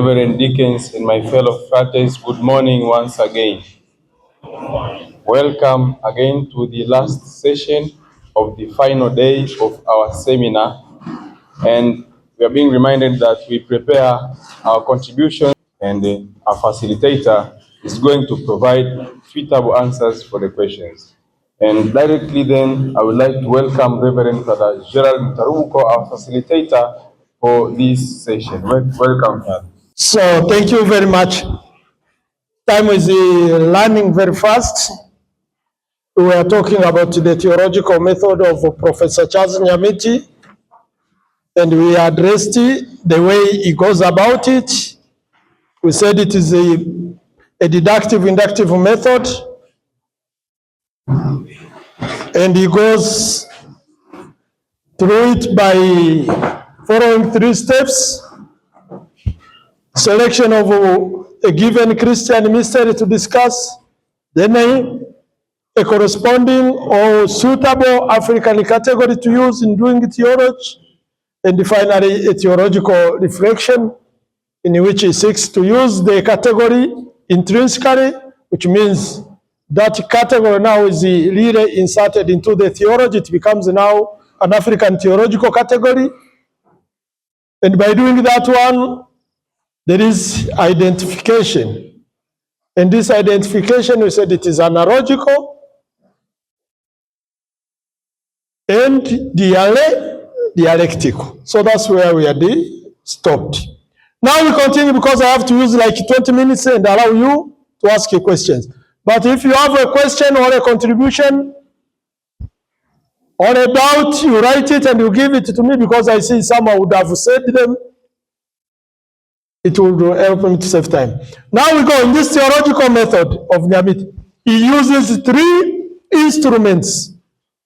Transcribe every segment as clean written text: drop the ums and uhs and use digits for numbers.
Reverend Deacons and my fellow fratres, good morning once again. Welcome again to the last session of the final day of our seminar. And we are being reminded that we prepare our contribution, and our facilitator is going to provide suitable answers for the questions. And directly then, I would like to welcome Reverend Father Gerald Mutarubuko, our facilitator for this session. Welcome, Father. So thank you very much. Time is learning very fast. We are talking about the theological method of Professor Charles Nyamiti, and we addressed the way he goes about it. We said it is a deductive inductive method, and he goes through it by following 3 steps. Selection of a given Christian mystery to discuss, then a corresponding or suitable African category to use in doing theology, and finally a theological reflection in which he seeks to use the category intrinsically, which means that category now is really inserted into the theology. It becomes now an African theological category. And by doing that one, there is identification. And this identification, we said it is analogical and dialectical. So that's where we are stopped. Now we continue because I have to use like 20 minutes and allow you to ask your questions. But if you have a question or a contribution or a doubt, you write it and you give it to me, because I see someone would have said them. It will help me to save time. Now we go in this theological method of Nyamiti. He uses 3 instruments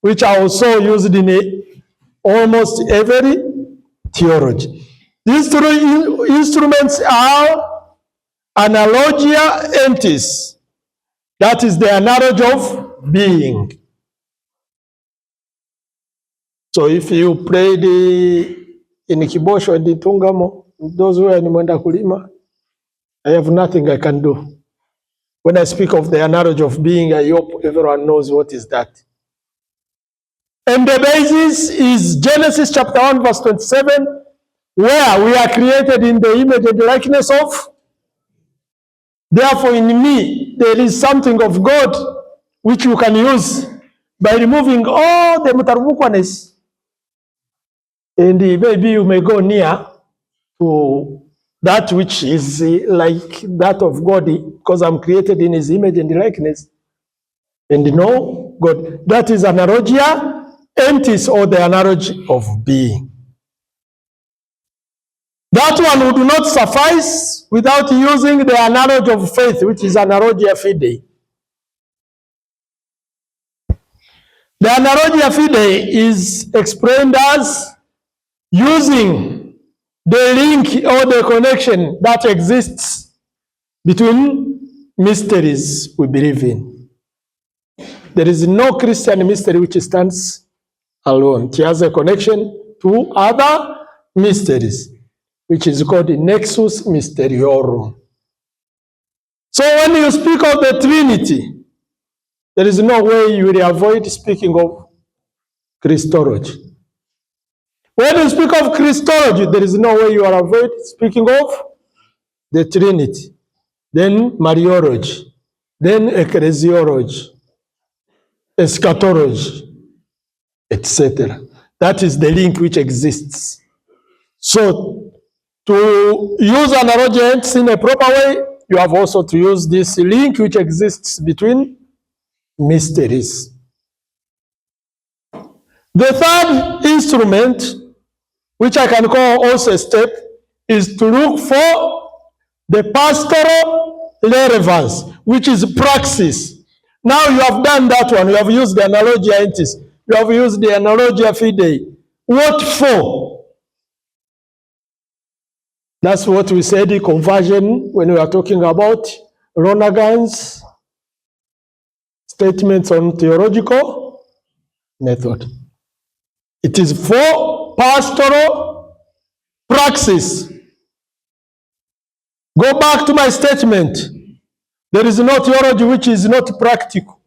which are also used in almost every theology. These 3 instruments are analogia entis. That is the analogy of being. So if you play in Kibosho and in Tungamo, those who are in Mwenda Kulima, I have nothing I can do. When I speak of the analogy of being, I hope everyone knows what is that. And the basis is Genesis chapter 1 verse 27, where we are created in the image and the likeness of. Therefore in me there is something of God which you can use by removing all the mutarubukwanes. And maybe you may go near to that which is like that of God, because I'm created in his image and likeness. And know God. That is analogia entis, or the analogy of being. That one would not suffice without using the analogy of faith, which is analogia fidei. The analogia fidei is explained as using the link or the connection that exists between mysteries we believe in. There is no Christian mystery which stands alone. It has a connection to other mysteries, which is called the Nexus Mysteriorum. So when you speak of the Trinity, there is no way you will avoid speaking of Christology. When you speak of Christology, there is no way you will avoid speaking of the Trinity, then Mariology, then Ecclesiology, Eschatology, etc. That is the link which exists. So to use analogy in a proper way, you have also to use this link which exists between mysteries. The third instrument, which I can call also a step, is to look for the pastoral relevance, which is praxis. Now you have done that one. You have used the analogia entis. You have used the analogia fidei. What for? That's what we said in conversion when we are talking about Lonergan's statements on theological method. It is for pastoral praxis. Go back to my statement. There is no theology which is not practical.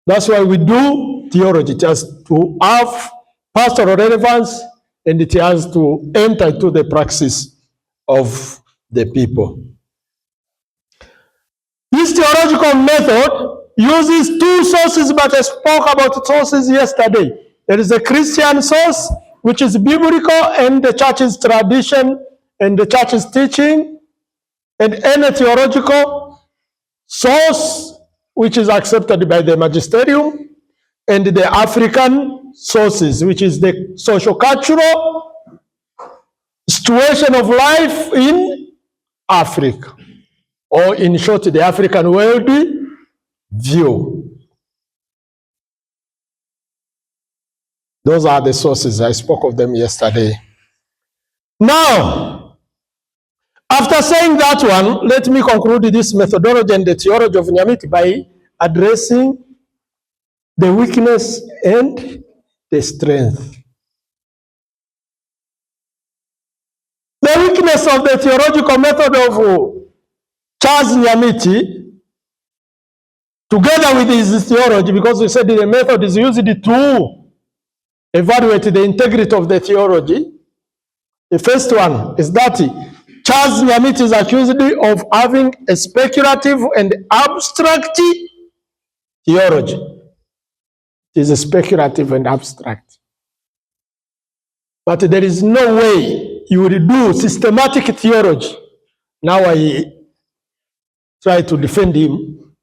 That's why we do theology. It has to have pastoral relevance, and it has to enter into the praxis of the people. This theological method uses two sources, but I spoke about sources yesterday. There is a Christian source, which is biblical, and the church's tradition and the church's teaching, and any theological source which is accepted by the magisterium, and the African sources, which is the social-cultural situation of life in Africa, or in short, the African world view. Those are the sources. I spoke of them yesterday. Now, after saying that one, let me conclude this methodology and the theology of Nyamiti by addressing the weakness and the strength. The weakness of the theological method of Charles Nyamiti, together with his theology, because we said the method is used to evaluate the integrity of the theology. The first one is that Charles Nyamiti is accused of having a speculative and abstract theology. It is a speculative and abstract. But there is no way you will do systematic theology. Now I try to defend him.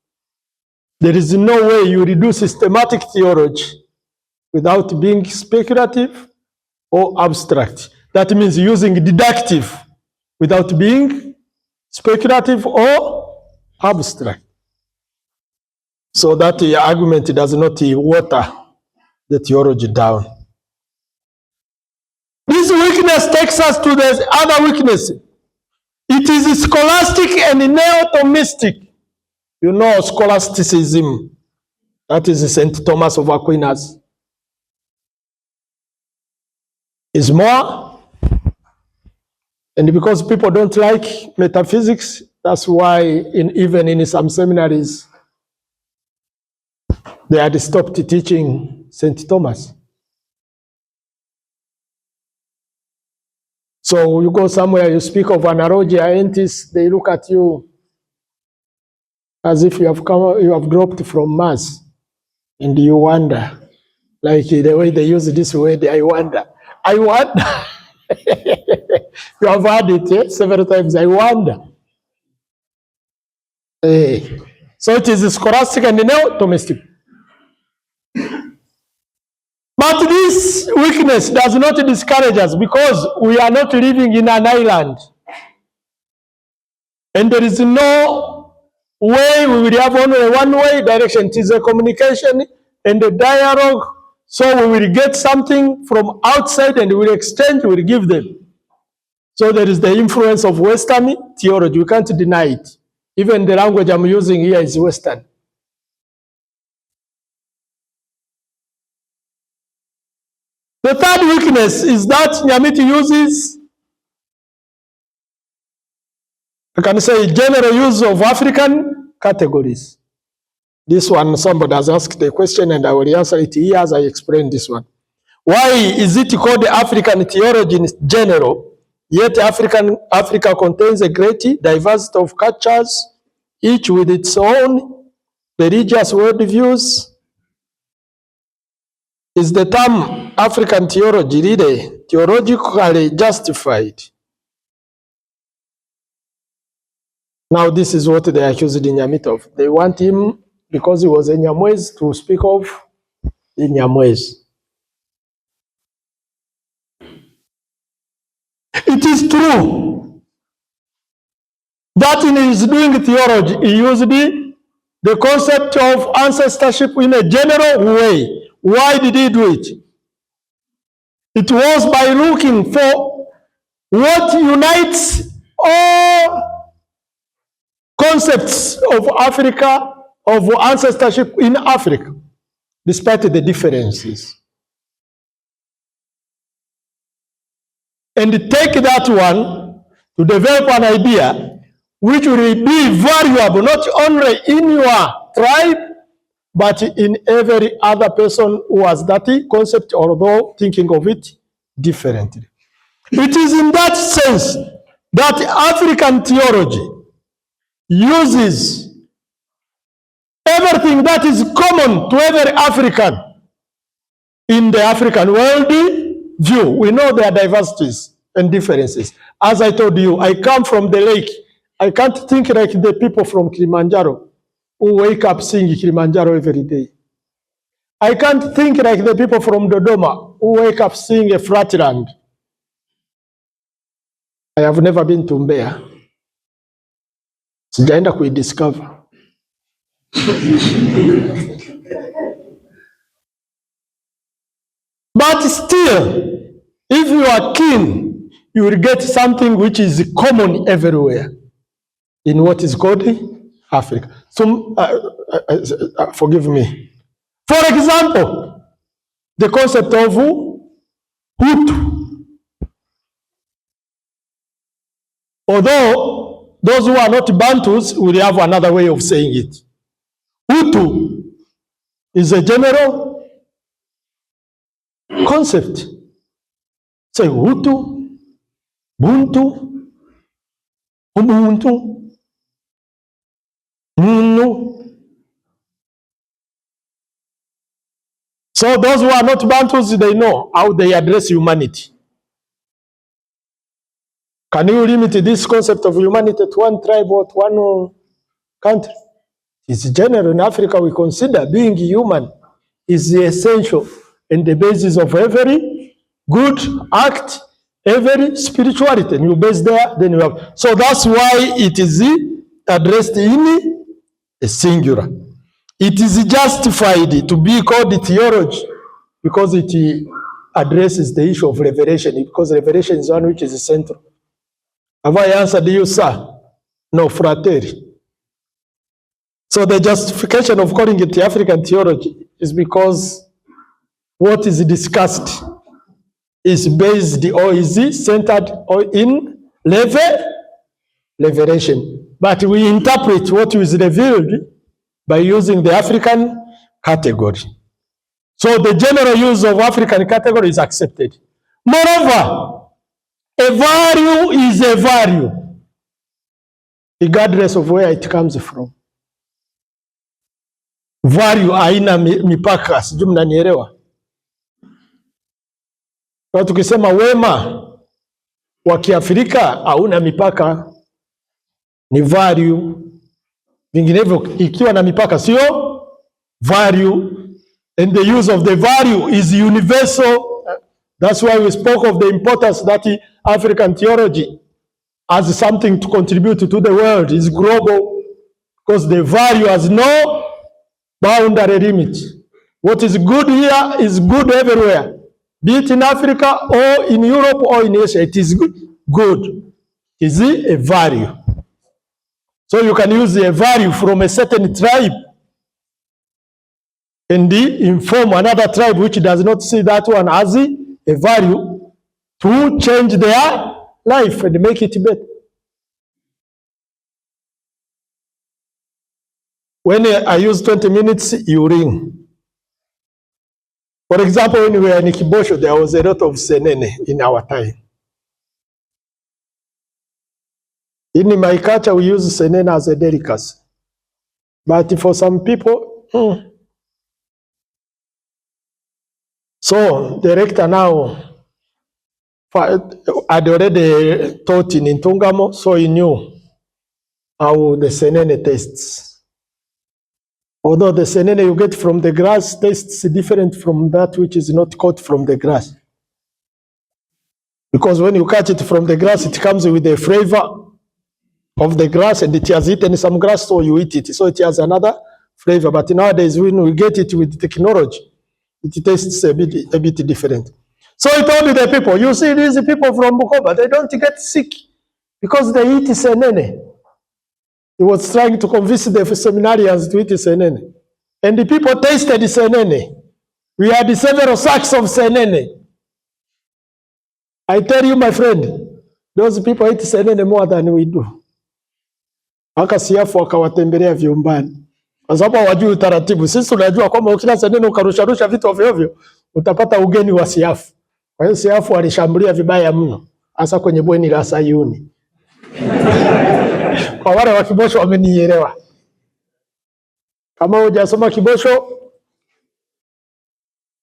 There is no way you will do systematic theology without being speculative or abstract. That means using deductive without being speculative or abstract. So that the argument does not water the theology down. This weakness takes us to the other weakness. It is scholastic and neo-Thomistic. You know scholasticism. That is St. Thomas of Aquinas. Is more. And because people don't like metaphysics, that's why even in some seminaries, they had stopped teaching St. Thomas. So you go somewhere, you speak of analogia entis, they look at you as if you have dropped from Mars, and you wonder, like the way they use this word, I wonder. I wonder. You have heard it several times, I wonder. So it is scholastic and neo-Thomistic. But this weakness does not discourage us, because we are not living in an island. And there is no way we will have only one way direction. It is a communication and a dialogue. So we will get something from outside and we will exchange, we will give them. So there is the influence of Western theology. We can't deny it. Even the language I'm using here is Western. The third weakness is that Nyamiti uses, I can say, general use of African categories. This one, somebody has asked a question and I will answer it here as I explain this one. Why is it called African theology in general, yet Africa contains a great diversity of cultures, each with its own religious worldviews? Is the term African theology really theologically justified? Now this is what they accused Nyamiti of. They want him, because he was a Nyamwezi, to speak of the Nyamwezi. It is true that in his doing theology, he used the concept of ancestorship in a general way. Why did he do it? It was by looking for what unites all concepts of Africa, of ancestorship in Africa, despite the differences. And take that one to develop an idea which will be valuable not only in your tribe, but in every other person who has that concept, although thinking of it differently. It is in that sense that African theology uses everything that is common to every African in the African world view. We know there are diversities and differences. As I told you, I come from the lake. I can't think like the people from Kilimanjaro who wake up singing Kilimanjaro every day. I can't think like the people from Dodoma who wake up seeing a flat land. I have never been to Mbeya. Sijaenda kuidiscover. But still, if you are keen, you will get something which is common everywhere in what is called Africa. So, forgive me. For example, the concept of Hutu. Although those who are not Bantus will have another way of saying it. Hutu is a general concept. Say Hutu, Buntu, Ubuntu, Munu. So those who are not Bantus, they know how they address humanity. Can you limit this concept of humanity to one tribe or to one country? It's general. In Africa, we consider being human is the essential and the basis of every good act, every spirituality. And you base there, then you have. So that's why it is addressed in a singular. It is justified to be called theology because it addresses the issue of revelation, because revelation is one which is central. Have I answered you, sir? No, fratelli. So the justification of calling it the African theology is because what is discussed is based or is centered in revelation. But we interpret what is revealed by using the African category. So the general use of African category is accepted. Moreover, a value is a value, regardless of where it comes from. Value haina mipaka, sijui mnanielewa. Kwa tukisema wema wa Kiafrika hauna mipaka, ni value. Vinginevyo ikiwa na mipaka sio value, and the use of the value is universal. That's why we spoke of the importance that African theology has something to contribute to the world, is global, because the value has no boundary limit. What is good here is good everywhere, be it in Africa or in Europe or in Asia. It is good. It is a value. So you can use a value from a certain tribe and inform another tribe which does not see that one as a value to change their life and make it better. When I use 20 minutes, you ring. For example, when we were in Kibosho, there was a lot of senene in our time. In my culture, we use senene as a delicacy. But for some people, So the rector now had already taught in Ntungamo, so he knew how the senene tastes. Although the senene you get from the grass tastes different from that which is not caught from the grass. Because when you catch it from the grass, it comes with the flavor of the grass, and it has eaten some grass, so you eat it. So it has another flavor. But nowadays, when we get it with technology, it tastes a bit different. So he told the people, you see these people from Bukoba, they don't get sick because they eat senene. He was trying to convince the seminarians to eat senene. And the people tasted senene. We had several sacks of senene. I tell you, my friend, Those people hate senene more than we do. Mpaka siafu wakawatembelea vyumbani. Kwa sababu hawajui utaratibu. Sisi tunajua kwamba ukila senene ukarusharusha vitu ovyo ovyo utapata ugeni wa siafu. Kwa hiyo siafu walishambulia vibaya mno, hasa kwenye bweni la Sayuni. Kwa wale wa Kibosho wamenielewa. Kama hujasoma Kibosho,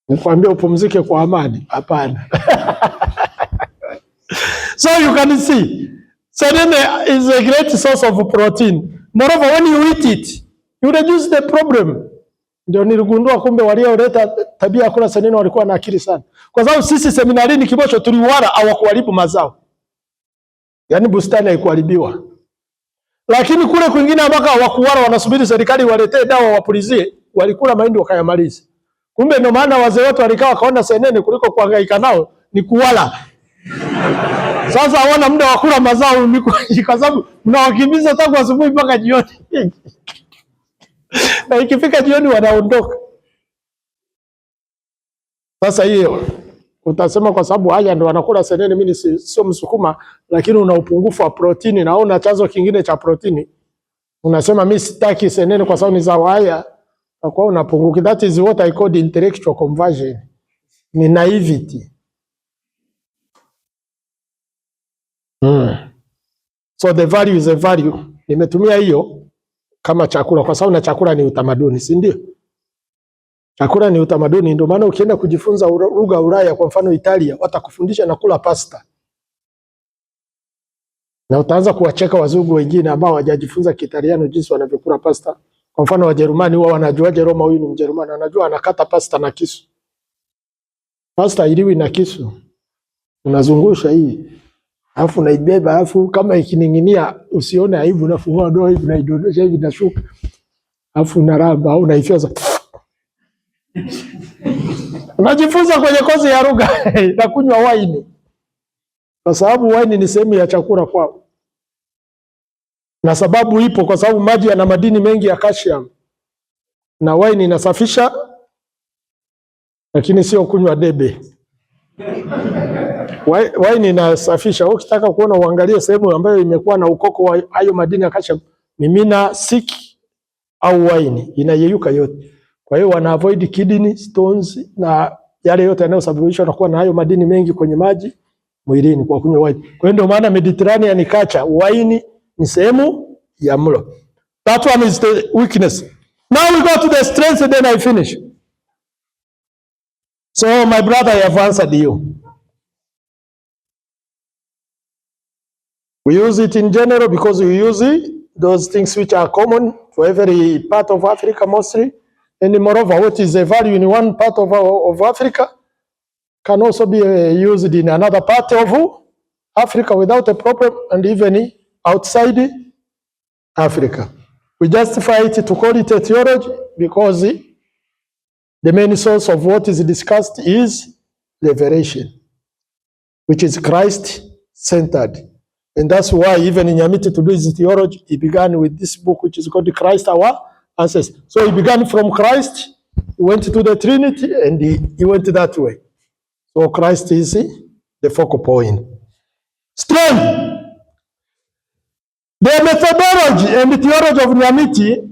nikwambia upumzike kwa amani. Hapana. So you can see, senene is a great source of protein. Moreover, when you eat it, you reduce the problem. Ndio niligundua kumbe walioleta tabia ya kula senene walikuwa na akili sana. Kwa sababu sisi seminarini Kibosho tuliwala hawakuharibu mazao. Yaani bustani haikuharibiwa. Lakini kule kwingine ambako hawakuwala wanasubiri serikali waletee dawa wapulizie, walikula mahindi wakayamaliza. Kumbe ndio maana wazee wote walikaa wakaona senene kuliko kuhangaika nao ni kuwala. Sasa hawana muda wa kula mazao kwa sababu mnawakimbiza tangu asubuhi mpaka jioni. Na ikifika jioni wanaondoka. Sasa hiyo utasema kwa sababu haya ndio wanakula senene, mimi sio Msukuma, lakini una upungufu wa protini na una chanzo kingine cha protini. Unasema mimi sitaki senene kwa sababu ni za haya, kwa unapunguka. That is what I call intellectual conversion. Ni naivety. So the value is a value. Nimetumia hiyo kama chakula kwa sababu na chakula ni utamaduni, si ndio? Chakula ni utamaduni, ndio maana ukienda kujifunza lugha Ulaya, kwa mfano Italia, watakufundisha na kula pasta. Na utaanza kuwacheka wazungu wengine ambao hawajajifunza Kiitaliano jinsi wanavyokula pasta. Kwa mfano Wajerumani wao wanajuaje Roma huyu ni Mjerumani? Wanajua anakata pasta na kisu. Pasta iliwi na kisu. Unazungusha hii. Alafu unaibeba, alafu kama ikining'inia usione aibu, unafungua doa hivi na idondosha hivi na shuka. Alafu unaramba au unaifyoza. Unajifunza kwenye kozi ya lugha na kunywa wine. Kwa sababu wine ni sehemu ya chakula kwao. Na sababu ipo kwa sababu maji yana madini mengi ya calcium. Na wine inasafisha, lakini sio kunywa debe. Wine inasafisha. Ukitaka kuona uangalie sehemu ambayo imekuwa na ukoko wa hayo madini ya calcium, mimina siki au wine inayeyuka yote. Kwa hiyo wana avoid kidney stones na yale yote yanayosababishwa na kuwa na hayo madini mengi kwenye maji mwilini kwa kunywa wine. Kwa hiyo ndio maana Mediterranean culture wine ni sehemu ya mlo. That one is the weakness. Now we go to the strength and then I finish. So my brother, I have answered you. We use it in general because we use it, those things which are common to every part of Africa mostly. And moreover, what is a value in one part of Africa can also be used in another part of Africa without a problem, and even outside Africa. We justify it to call it a theology because the main source of what is discussed is revelation, which is Christ-centered. And that's why even in Nyamiti to do his theology, he began with this book which is called Christ Our Ancestor. So he began from Christ, he went to the Trinity, and he went that way. So Christ is the focal point. Strength. The methodology and the theology of Nyamiti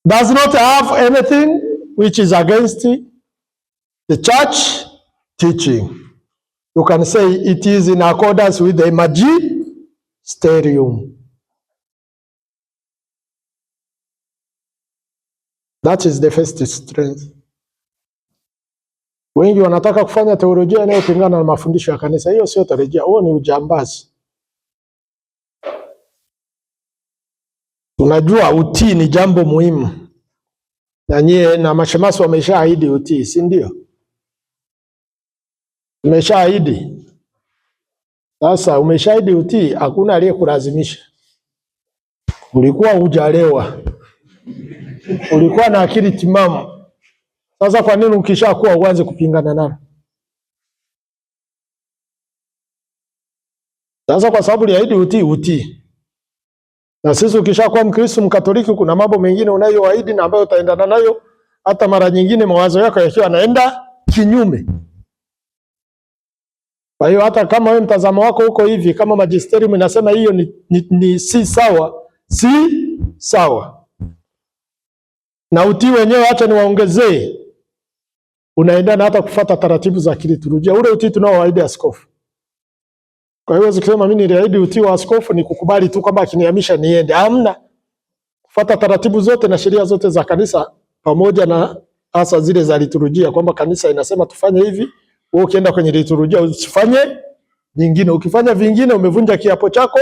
does not have anything which is against the church teaching. You can say it is in accordance with the magisterium. That is the first strength. Wengi wanataka kufanya teolojia inayopingana na mafundisho ya kanisa. Hiyo sio teolojia, huo ni ujambazi. Unajua utii ni jambo muhimu. Na nyie na mashemasi wameshaahidi utii, si ndio? Umeshaahidi. Sasa umeshaahidi utii, hakuna aliyekulazimisha. Ulikuwa hujalewa. Ulikuwa na akili timamu. Sasa kwa nini ukishakuwa uanze kupingana nalo? Sasa kwa sababu uliahidi utii. Na sisi ukishakuwa Mkristo Mkatoliki kuna mambo mengine unayoahidi na ambayo utaendana nayo hata mara nyingine mawazo yako yakiwa yanaenda kinyume. Kwa hiyo hata kama wewe mtazamo wako uko hivi, kama magisterium inasema hiyo ni si sawa, si sawa. Na utii wenyewe, acha niwaongezee, unaendana hata kufuata taratibu za kiliturujia, ule utii tunaowaahidi askofu. Kwa hiyo ukisema mimi niliahidi utii wa askofu ni kukubali tu kwamba akinihamisha niende. Hamna. Kufuata taratibu zote na sheria zote za kanisa, pamoja na hasa zile za liturujia, kwamba kanisa inasema tufanye hivi, wewe ukienda kwenye liturujia usifanye vingine. Ukifanya vingine umevunja kiapo chako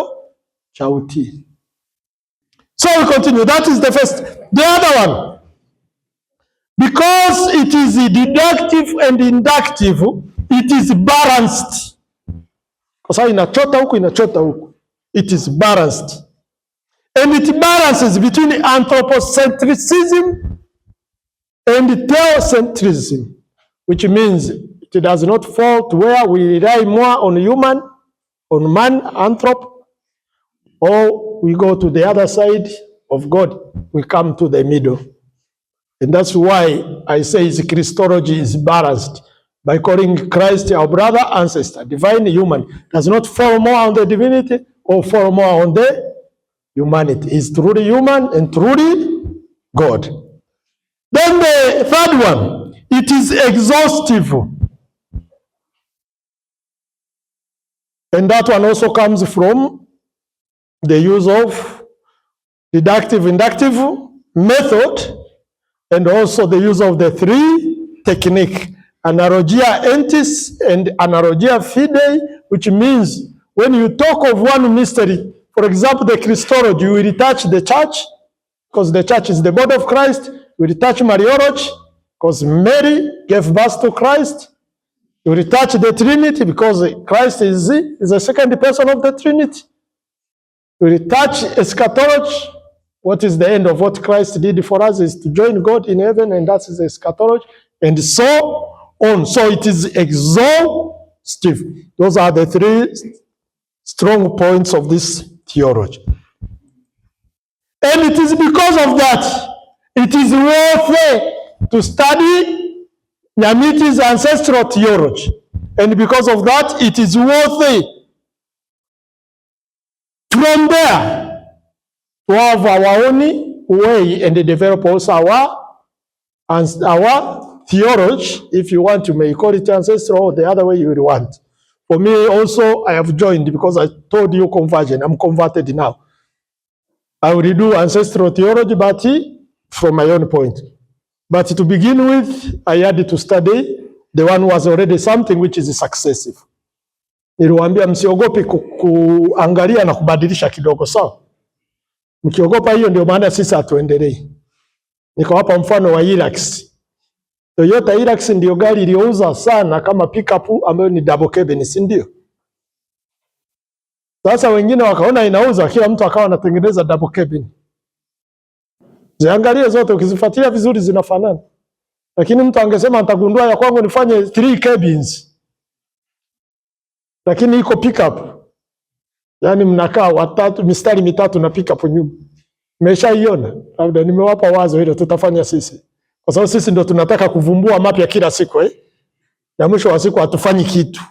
cha utii. So we continue. That is the first. The other one, because it is deductive and inductive, it is balanced. Kwa sababu inachota huku, inachota huku. It is balanced. And it balances between anthropocentrism and theocentrism, which means it does not fall to where we rely more on man, anthrop, or we go to the other side of God, we come to the middle. And that's why I say his Christology is balanced by calling Christ our brother, ancestor, divine, human. Does not fall more on the divinity or fall more on the humanity. He's truly human and truly God. Then the third one, it is exhaustive. And that one also comes from the use of deductive, inductive method, and also the use of the three technique, analogia entis and analogia fidei, which means when you talk of one mystery, for example, the Christology, you will touch the church, because the church is the body of Christ. You will touch Mariology, because Mary gave birth to Christ. You will touch the Trinity, because Christ is the second person of the Trinity. You will touch eschatology. What is the end of what Christ did for us is to join God in heaven, and that is eschatology, and so on. So it is exhaustive. Those are the three strong points of this theology. And it is because of that, it is worth to study Nyamiti's ancestral theology. And because of that, it is worth from there to have our own way and develop also our theology. If you want, you may call it ancestral, or the other way you will want. For me also, I have joined because I told you conversion. I'm converted now. I will do ancestral theology, but from my own point. But to begin with, I had to study the one who was already something which is successive. Niliwaambia msiogope kuangalia na kubadilisha kidogo, sawa? Mkiogopa hiyo ndio maana sisi hatuendelei. Nikawapa mfano wa Hilux. Toyota Hilux ndio gari iliyouza sana kama pickup ambayo ni double cabin, si ndio? Sasa wengine wakaona inauza, kila mtu akawa anatengeneza double cabin. Ziangalie zote, ukizifuatilia vizuri zinafanana. Lakini mtu angesema nitagundua ya kwangu nifanye 3 cabins. Lakini iko pickup. Yaani mnakaa watatu, mistari mitatu na pickup nyuma. Mmeshaiona? Labda nimewapa wazo hilo, tutafanya sisi. Kwa sababu sisi ndio tunataka kuvumbua mapya kila siku na mwisho wa siku hatufanyi kitu.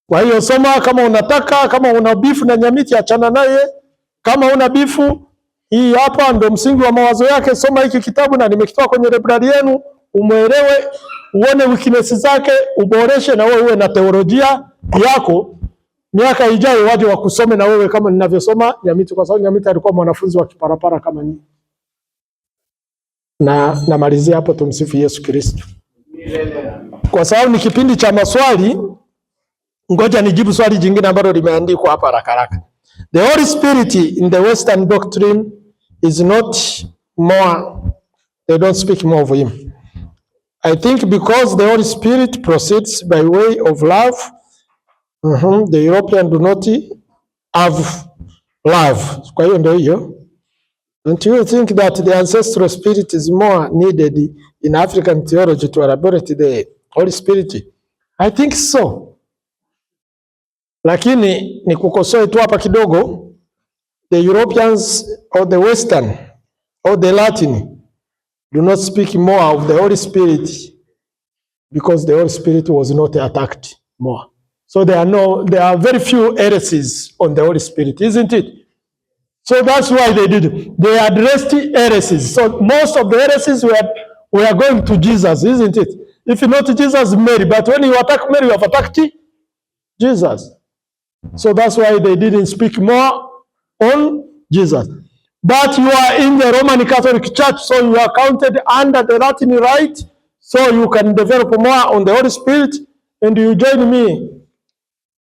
Kwa hiyo soma kama unataka, kama una bifu na Nyamiti achana naye. Kama una bifu, hii hapa ndio msingi wa mawazo yake, soma hiki kitabu na nimekitoa kwenye library yenu, umuelewe, uone weakness zake, uboreshe na wewe uwe na teolojia yako. Miaka ijayo waje wakusome na wewe kama ninavyosoma Nyamiti, kwa sababu Nyamiti alikuwa mwanafunzi wa kiparapara kama ni. Na namalizia hapo, tumsifu Yesu Kristo. Kwa sababu ni kipindi cha maswali, ngoja nijibu swali jingine ambalo limeandikwa hapa haraka haraka. The Holy Spirit in the Western doctrine is not more, they don't speak more of him. I think because the Holy Spirit proceeds by way of love, the European do not have love. Kwa hiyo ndio hiyo. Don't you think that the ancestral spirit is more needed in African theology to elaborate the Holy Spirit? I think so. Lakini ni kukosoe tu hapa kidogo, the Europeans or the Western or the Latin do not speak more of the Holy Spirit, because the Holy Spirit was not attacked more. So there are very few heresies on the Holy Spirit, isn't it? So that's why they did it. They addressed heresies. So most of the heresies were going to Jesus, isn't it? If not Jesus, Mary. But when you attack Mary, you have attacked Jesus. So that's why they didn't speak more on Jesus. But you are in the Roman Catholic Church, so you are counted under the Latin Rite, so you can develop more on the Holy Spirit, and you join me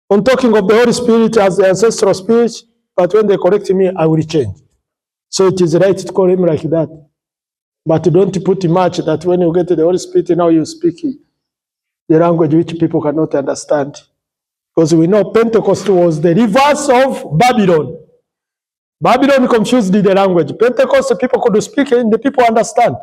on talking of the Holy Spirit as the ancestral spirit, but when they correct me, I will change. So it is right to call him like that. But don't put much that when you get to the Holy Spirit, now you speak the language which people cannot understand. Because we know Pentecost was the reverse of Babylon. Babylon confused the language. Pentecost, people could speak and the people understand.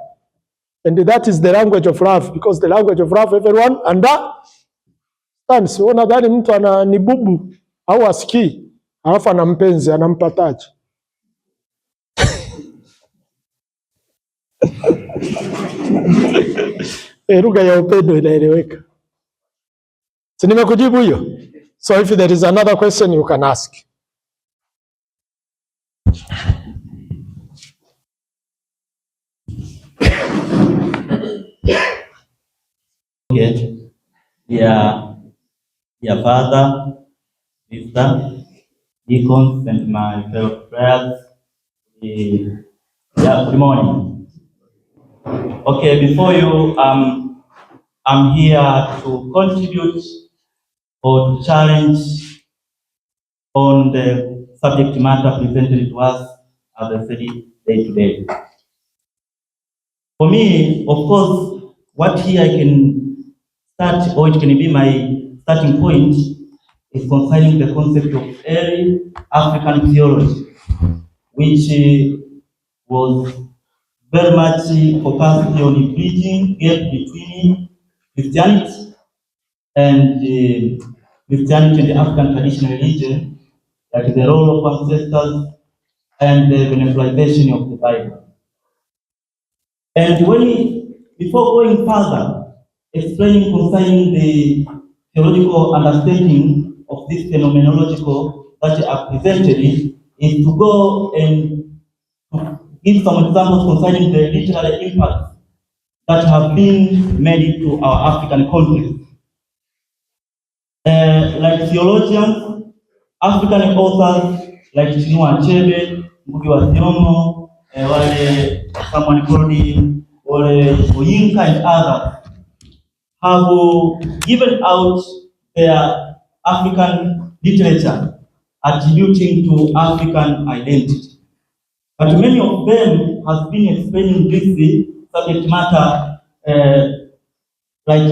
And that is the language of love, because the language of love everyone understands. Unadhani mtu ana ni bubu au asikii, alafu ana mpenzi anampataje? Lugha ya upendo inaeleweka. Si nimekujibu hiyo? So if there is another question you can ask. Okay. Dear Father, Sister, Deacons, and my fellow prayers, good morning. Okay, before you, I'm here to contribute or to challenge on the subject matter presented to us as a study day today. For me, of course, what here I can start, or it can be my starting point, is concerning the concept of early African theology, which was very much focused on bridging gap between Christianity and the African traditional religion, like the role of ancestors and the veneralization of the Bible. And before going further, explaining concerning the theological understanding of this phenomenological that are presented, is to go and to give some examples concerning the literary impacts that have been made into our African context. Like theologians, African authors like Chinua Achebe, Ngugi wa Thiong'o, someone called Oyinka and others, have given out their African literature attributing to African identity. But many of them have been explaining this subject matter, like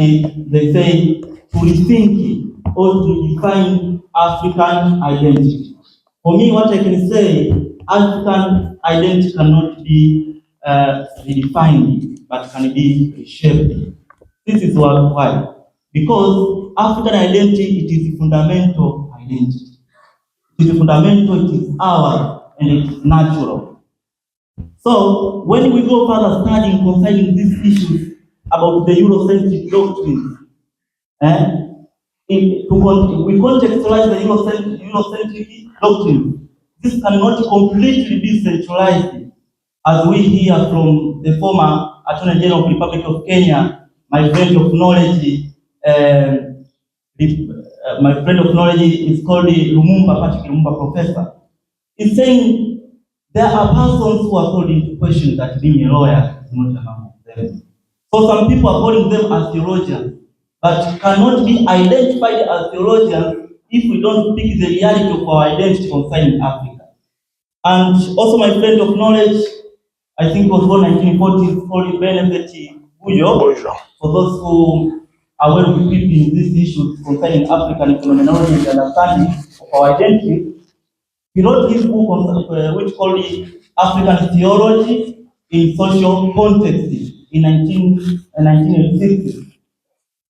they say, to rethink or to define African identity. For me, what I can say, African identity cannot be redefined, but can be reshaped. This is why. Because African identity, it is fundamental identity. It is fundamental, it is ours, and it is natural. So, when we go further studying concerning these issues about the Eurocentric doctrines, we contextualize the Eurocentric doctrine. This cannot completely be centralized, as we hear from the former Attorney General of the Republic of Kenya, my friend of knowledge. My friend of knowledge is called Lumumba, Patrick Lumumba Professor. He's saying there are persons who are called into question that being a lawyer is not among them. So some people are calling them as theologians, but cannot be identified as theologians if we don't speak the reality of our identity concerning Africa. And also my friend of knowledge, I think was born 1940s, called Benedict Buyo. For those who are well equipped in these issues concerning African phenomenology and understanding of our identity, he wrote his book which called African Theology in Social Context in 1960.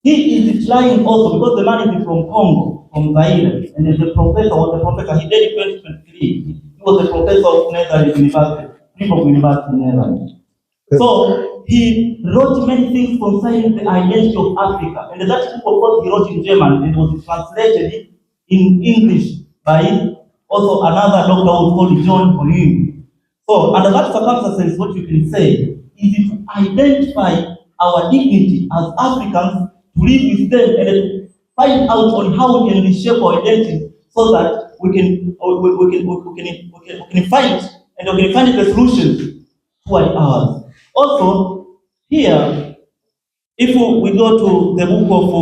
He is trying also, because the man is from Congo, from Zaire, and the professor, he died in 2023. He was a professor of Netherlands University, University in Netherlands. So, he wrote many things concerning the identity of Africa. And that book, of course, he wrote in German and was translated in English by also another doctor who was called John Hoying. So under that circumstances, what you can say is to identify our dignity as Africans, to live with them and find out on how we can reshape our identity so that we can find and we can find the solutions toward ours. Also, here, if we go to the book of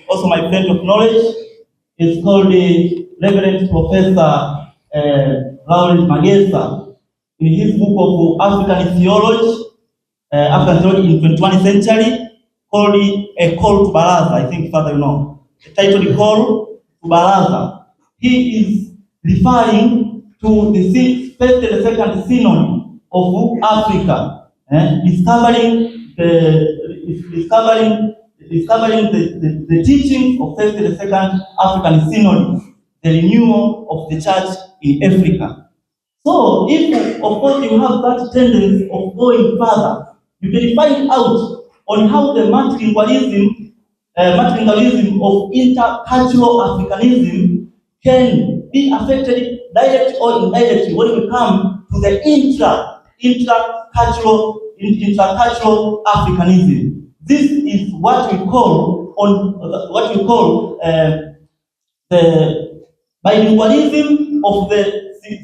also my friend of knowledge, it's called the Reverend Professor Lawrence Magesa. In his book of African theology in 21st century, called A Call to Baraza. I think, Father, you know. The title is Call to Baraza. He is referring to the first and the second synod of Africa, discovering the teaching of first and the second African synod, the renewal of the church in Africa. So, if of course you have that tendency of going further, you can find out on how the multilingualism of intercultural Africanism can be affected directly or indirectly when we come to the intercultural Africanism. This is what we call the bilingualism of the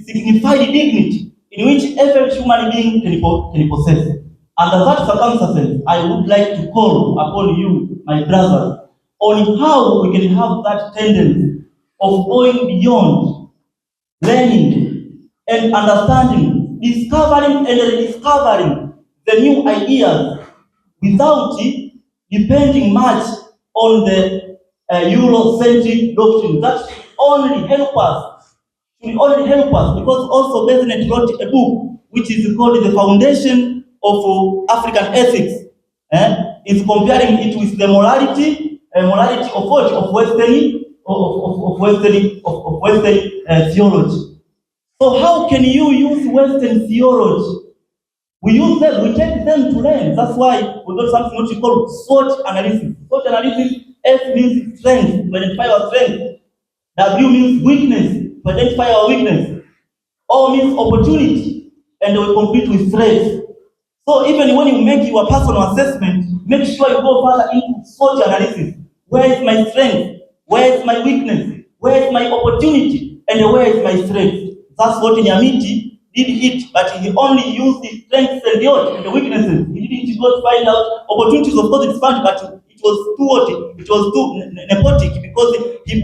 signified dignity in which every human being can possess. Under that circumstances, I would like to call upon you, my brothers, on how we can have that tendency of going beyond learning and understanding, discovering and rediscovering the new ideas without depending much on the Eurocentric doctrine. That should only help us, because also Bethany wrote a book which is called The Foundation of African Ethics. Is comparing it with the morality of Western theology. So how can you use Western theology? We use them, we take them to learn. That's why we got something what we call SWOT analysis. SWOT analysis, S means strength, to identify our strength. W means weakness, to identify our weakness. O means opportunity, and we compete with threats. So even when you make your personal assessment, make sure you go further into SWOT analysis. Where is my strength? Where is my weakness? Where is my opportunity? And where is my strength? That's what Nyamiti did it, but he only used the strengths and the weaknesses. He didn't go to find out opportunities. Of course, it's fun, but it was too nepotic, because he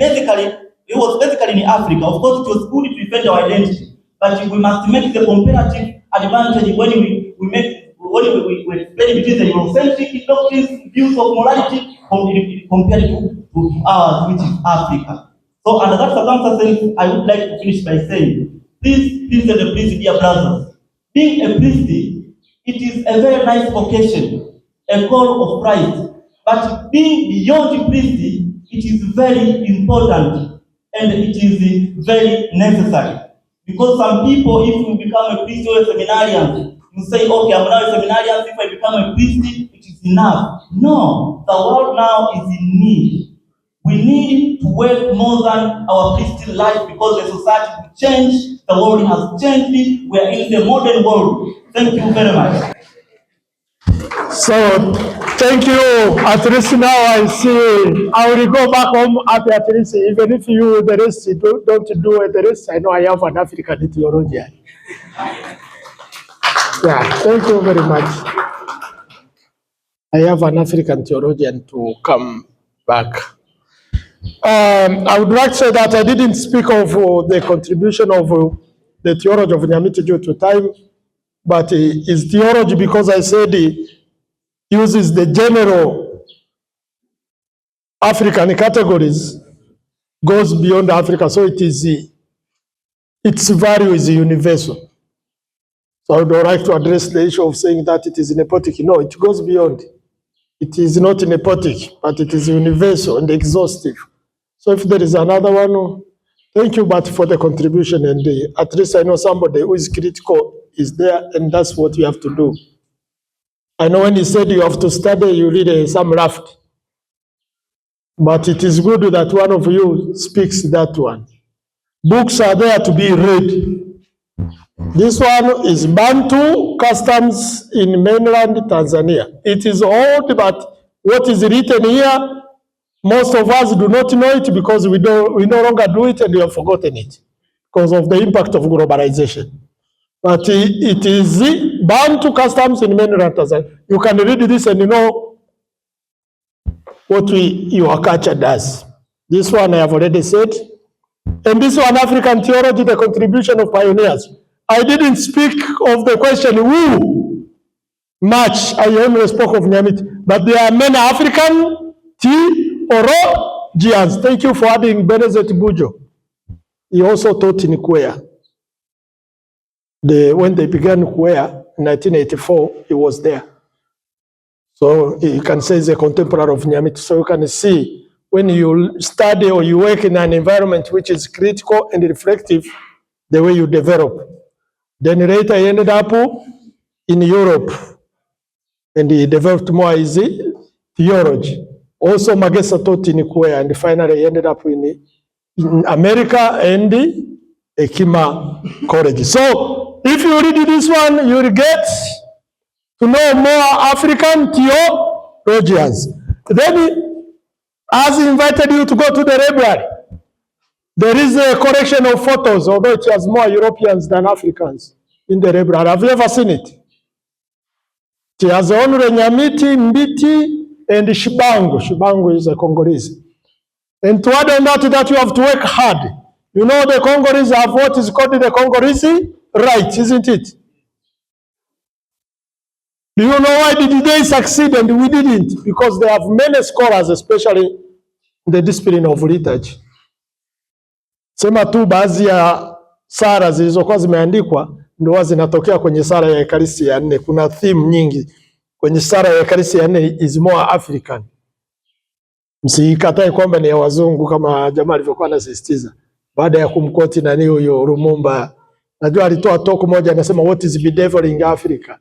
was basically in Africa. Of course, it was good to defend our identity, but we must make the comparative advantage when we explain between the Eurocentric doctrines, views of morality, compared to ours, which is Africa. So under that circumstances, I would like to finish by saying, please, dear brothers, being a priest, it is a very nice vocation, a call of pride. But being beyond the priest, it is very important and it is very necessary. Because some people, if you become a priest or a seminarian, you say, okay, I'm now a seminarian, if I become a priest, it is enough. No, the world now is in need. We need to work more than our priestly life, because the society will change, the world has changed, we are in the modern world. Thank you very much. So, thank you. At least now I see, I will go back home happy at least, even if you, the rest, don't do the rest, I know I have an African theologian. Yeah, thank you very much. I have an African theologian to come back. I would like to say that I didn't speak of the contribution of the theology of Nyamiti due to time, but his theology, because I said he uses the general African categories, goes beyond Africa, so its value is universal. So I would like to address the issue of saying that it is nepotic. No, it goes beyond. It is not nepotic, but it is universal and exhaustive. So if there is another one, thank you, but for the contribution, and at least I know somebody who is critical is there, and that's what you have to do. I know when he said you have to study, you read some laughed. But it is good that one of you speaks that one. Books are there to be read. This one is Bantu customs in mainland Tanzania. It is old, but what is written here, most of us do not know it because we no longer do it and we have forgotten it because of the impact of globalization. But it is Bantu customs in mainland Tanzania. You can read this and you know what your culture does. This one I have already said. And this one, African theology, the contribution of pioneers. I didn't speak of the question who much. I only spoke of Nyamiti. But there are many African theologians. Thank you for adding Benezet Bujo. He also taught in Kwea. When they began Kwea in 1984, he was there. So you can say he's a contemporary of Nyamiti. So you can see when you study or you work in an environment which is critical and reflective, the way you develop. Then later he ended up in Europe and he developed more easy theology. Also Magesa taught in Kwea and finally he ended up in America and Hekima College. So if you read this one, you will get to know more African theologians. Then as he invited you to go to the library, there is a collection of photos, although it has more Europeans than Africans in the library. Have you ever seen it? It has only Nyamiti, Mbiti, and Shibangu. Shibangu is a Congolese. And to add on that you have to work hard. You know the Congolese have what is called the Congolese right, isn't it? Do you know why did they succeed and we didn't? Because they have many scholars, especially in the discipline of liturgy. Sema tu baadhi ya sala zilizokuwa zimeandikwa ndio zinatokea kwenye sala ya Ekaristi ya 4. Kuna theme nyingi kwenye sala ya Ekaristi ya 4 is more African. Msikatae kwamba ni ya wazungu kama jamaa alivyokuwa anasisitiza. Baada ya kumkoti nani huyo Lumumba, najua alitoa talk moja anasema what is bedeviling Africa.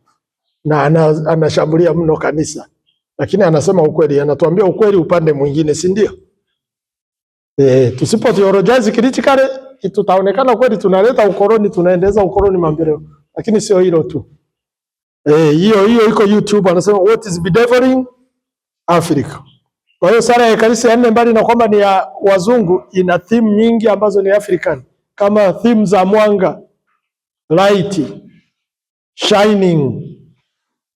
Na anashambulia mno kanisa. Lakini anasema ukweli, anatuambia ukweli upande mwingine, si ndio? Tusipo theologize critically tutaonekana kweli tunaleta ukoloni, tunaendeleza ukoloni mambo. Lakini sio hilo tu. Hiyo iko YouTube anasema what is bedeviling Africa. Kwa hiyo sala ya Ekaristi ya 4 mbali na kwamba ni ya wazungu, ina theme nyingi ambazo ni African, kama theme za mwanga, light, shining.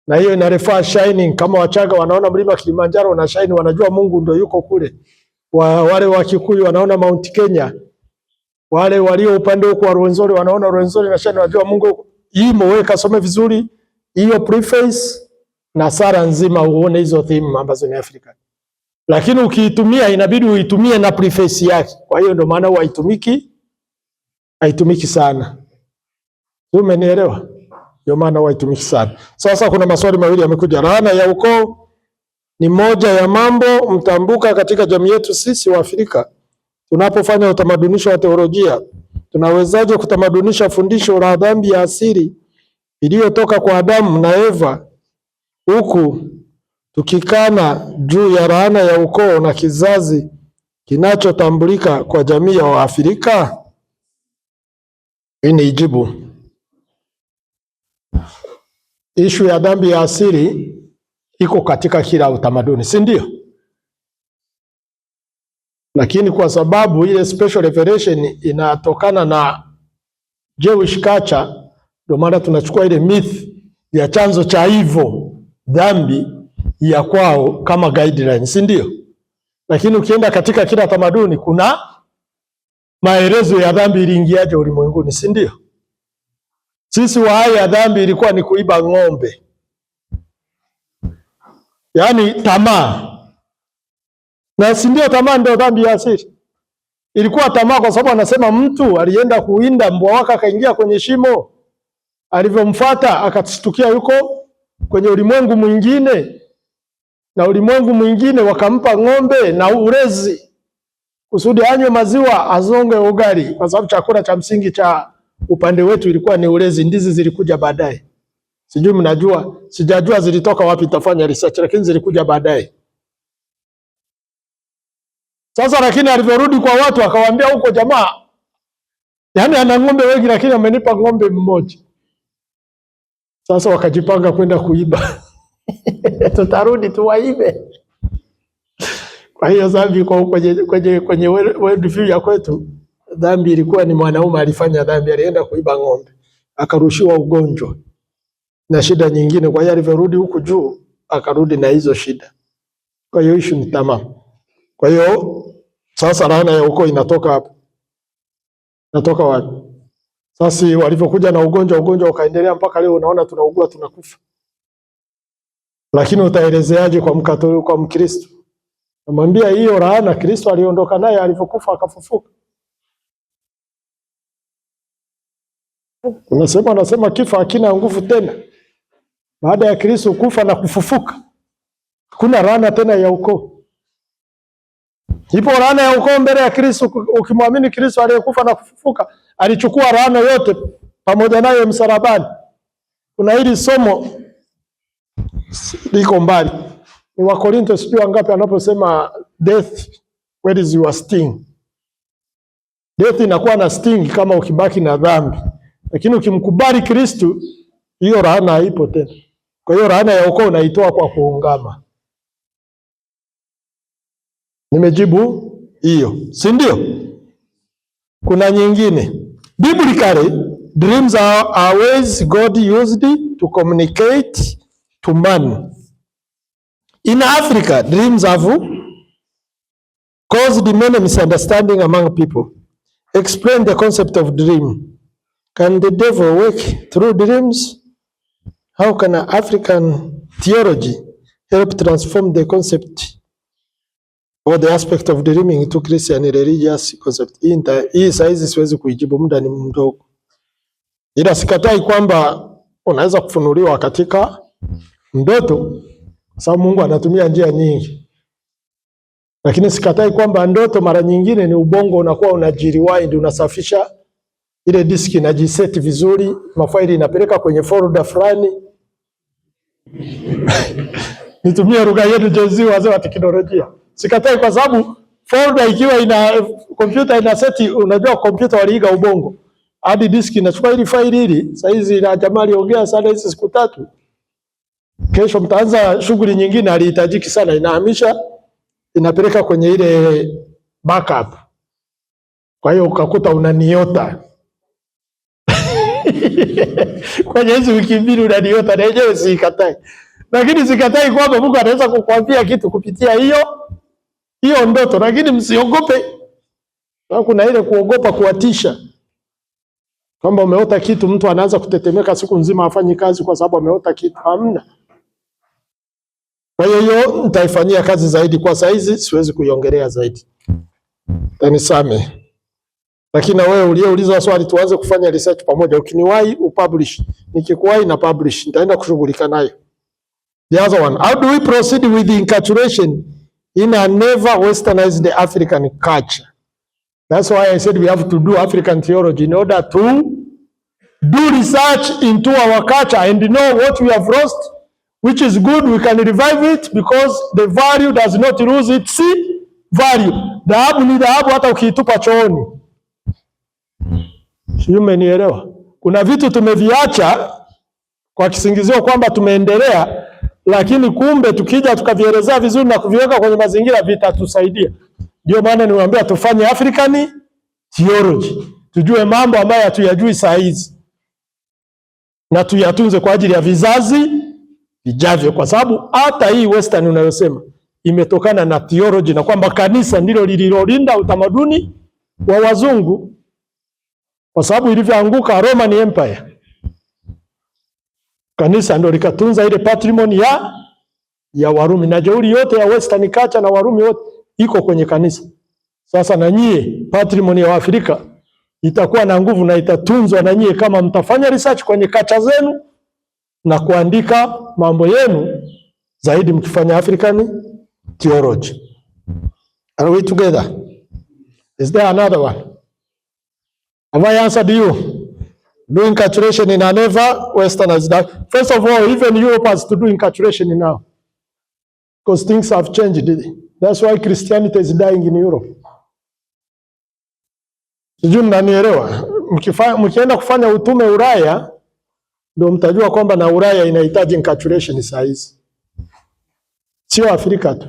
Na hiyo ina refer shining, kama Wachaga wanaona mlima Kilimanjaro na shine, wanajua Mungu ndio yuko kule. Wale wa Kikuyu wanaona Mount Kenya. Wale walio upande huko wa Rwenzori wanaona Rwenzori na shine, wanajua Mungu. Hii mweka some vizuri hiyo preface na sala nzima uone hizo theme ambazo ni African. Lakini ukiitumia inabidi uitumie na preface yake. Kwa hiyo ndio maana haitumiki sana. Umenielewa? Ndio maana haitumiki sana. Sasa kuna maswali mawili yamekuja. Laana ya ukoo ni moja ya mambo mtambuka katika jamii yetu sisi wa Afrika. Tunapofanya utamadunisho wa teolojia, tunawezaje kutamadunisha fundisho la dhambi ya asili iliyotoka kwa Adamu na Eva, huku tukikana juu ya laana ya ukoo na kizazi kinachotambulika kwa jamii ya Waafrika? Hii ni jibu. Ishu ya dhambi ya asili iko katika kila utamaduni, si ndio? Lakini kwa sababu ile special revelation inatokana na Jewish culture, ndio maana tunachukua ile myth ya chanzo cha hivyo dhambi ya kwao kama guideline, si ndio? Lakini ukienda katika kila tamaduni kuna maelezo ya dhambi iliingiaje ulimwenguni, si ndio? Sisi Wahaya ya dhambi ilikuwa ni kuiba ng'ombe. Yaani tamaa. Na si ndio tamaa ndio dhambi ya asili. Ilikuwa tamaa kwa sababu anasema mtu alienda kuwinda mbwa wake akaingia kwenye shimo. Alivyomfuata akatustukia yuko kwenye ulimwengu mwingine. Na ulimwengu mwingine wakampa ng'ombe na ulezi. Kusudi anywe maziwa azonge ugali, kwa sababu chakula cha msingi cha upande wetu ilikuwa ni ulezi, ndizi zilikuja baadaye. Sijui mnajua, sijajua zilitoka wapi, tafanya research, lakini zilikuja baadaye. Sasa lakini alivyorudi kwa watu akawaambia huko jamaa, yani ana ng'ombe wengi lakini amenipa ng'ombe mmoja. Sasa wakajipanga kwenda kuiba. Tutarudi tuwaibe. Kwa hiyo dhambi kwenye world view ya kwetu, dhambi ilikuwa ni mwanaume alifanya dhambi, alienda kuiba ng'ombe, akarushiwa ugonjwa na shida nyingine. Kwa hiyo alivyorudi huku juu akarudi na hizo shida. Kwa hiyo issue ni tamam. Kwa hiyo sasa laana ya ukoo inatoka hapo. Natoka wapi? Sasa walivyokuja na ugonjwa ukaendelea mpaka leo, unaona tunaugua tunakufa. Lakini utaelezeaje kwa Mkatoliki, kwa Mkristo? Namwambia hiyo laana Kristo aliondoka naye alipokufa akafufuka. Anasema kifo hakina nguvu tena. Baada ya Kristo kufa na kufufuka, hakuna laana tena ya ukoo. Ipo laana ya ukoo mbele ya Kristo. Ukimwamini Kristo aliyekufa na kufufuka, alichukua laana yote pamoja naye msalabani. Kuna hili somo liko mbali. Ni Wakorintho sijui wangapi anaposema death, where is your sting? Death inakuwa na sting kama ukibaki na dhambi. Lakini ukimkubali Kristo, hiyo laana haipo tena. Kwa hiyo laana ya ukoo unaitoa kwa kuungama. Nimejibu hiyo, si ndio? Kuna nyingine. Biblically, dreams are ways God used to communicate to man. In Africa, dreams have caused many misunderstandings among people. Explain the concept of dream. Can the devil work through dreams? How can African theology help transform the concept or the aspect of dreaming to Christian religious concept? Hii saizi siwezi kuijibu, muda ni mdogo. Ila sikatai kwamba unaweza kufunuliwa katika ndoto, sababu Mungu anatumia njia nyingi. Lakini sikatai kwamba ndoto mara nyingine ni ubongo unakuwa unajirewind, unasafisha ile disk inajiseti vizuri, mafaili inapeleka kwenye folder fulani. Nitumie lugha yetu jezi wazee wa teknolojia. Sikatai kwa sababu folder ikiwa ina computer ina seti, unajua computer waliiga ubongo. Hadi disk inachukua ile faili hili. Sasa hizi na jamaa aliongea sana hizi siku 3. Kesho mtaanza shughuli nyingine alihitajiki sana, inahamisha inapeleka kwenye ile backup. Kwa hiyo ukakuta unaniota. Kwenye hizo wiki mbili unaniota, na yenyewe sikatai. Lakini sikatai kwamba Mungu anaweza kukuambia kitu kupitia hiyo ndoto, lakini msiogope. Na kuna ile kuogopa kuwatisha. Kwamba umeota kitu, mtu anaanza kutetemeka siku nzima afanye kazi kwa sababu ameota kitu. Hamna. Kwa hiyo nitaifanyia kazi zaidi, kwa saizi siwezi kuiongelea zaidi. Tanisame. Lakini na wewe uliyeuliza swali tuanze kufanya research pamoja. Ukiniwahi upublish, nikikuwahi na publish, nitaenda kushughulika nayo. The other one, how do we proceed with the inculturation in a never westernized African culture? That's why I said we have to do African theology in order to do research into our culture and know what we have lost, which is good. We can revive it because the value does not lose its value. Dhahabu ni dhahabu hata ukiitupa chooni. Sio, umenielewa? Kuna vitu tumeviacha kwa kisingizio kwamba tumeendelea, lakini kumbe tukija tukavielezea vizuri na kuviweka kwenye mazingira vitatusaidia. Ndio maana niwaambia tufanye African theology. Tujue mambo ambayo hatuyajui saa hizi. Na tuyatunze kwa ajili ya vizazi vijavyo, kwa sababu hata hii western unayosema imetokana na theology, na kwamba kanisa ndilo lililolinda utamaduni wa wazungu, kwa sababu ilivyoanguka Roman Empire, kanisa ndio likatunza ile patrimony ya Warumi, na jeuri yote ya western culture na Warumi yote iko kwenye kanisa. Sasa na nyie patrimony ya Afrika itakuwa na nguvu na itatunzwa na nyie kama mtafanya research kwenye culture zenu na kuandika mambo yenu zaidi mkifanya African theology. Are we together? Is there another one? Have I answered you? Do enculturation in Aneva, Western has done. First of all, even Europe has to do enculturation now, because things have changed. That's why Christianity is dying in Europe. Sijui mnanielewa. Mkienda kufanya utume Ulaya, ndio mtajua kwamba na Ulaya inahitaji enculturation saa hizi. Sio Afrika tu.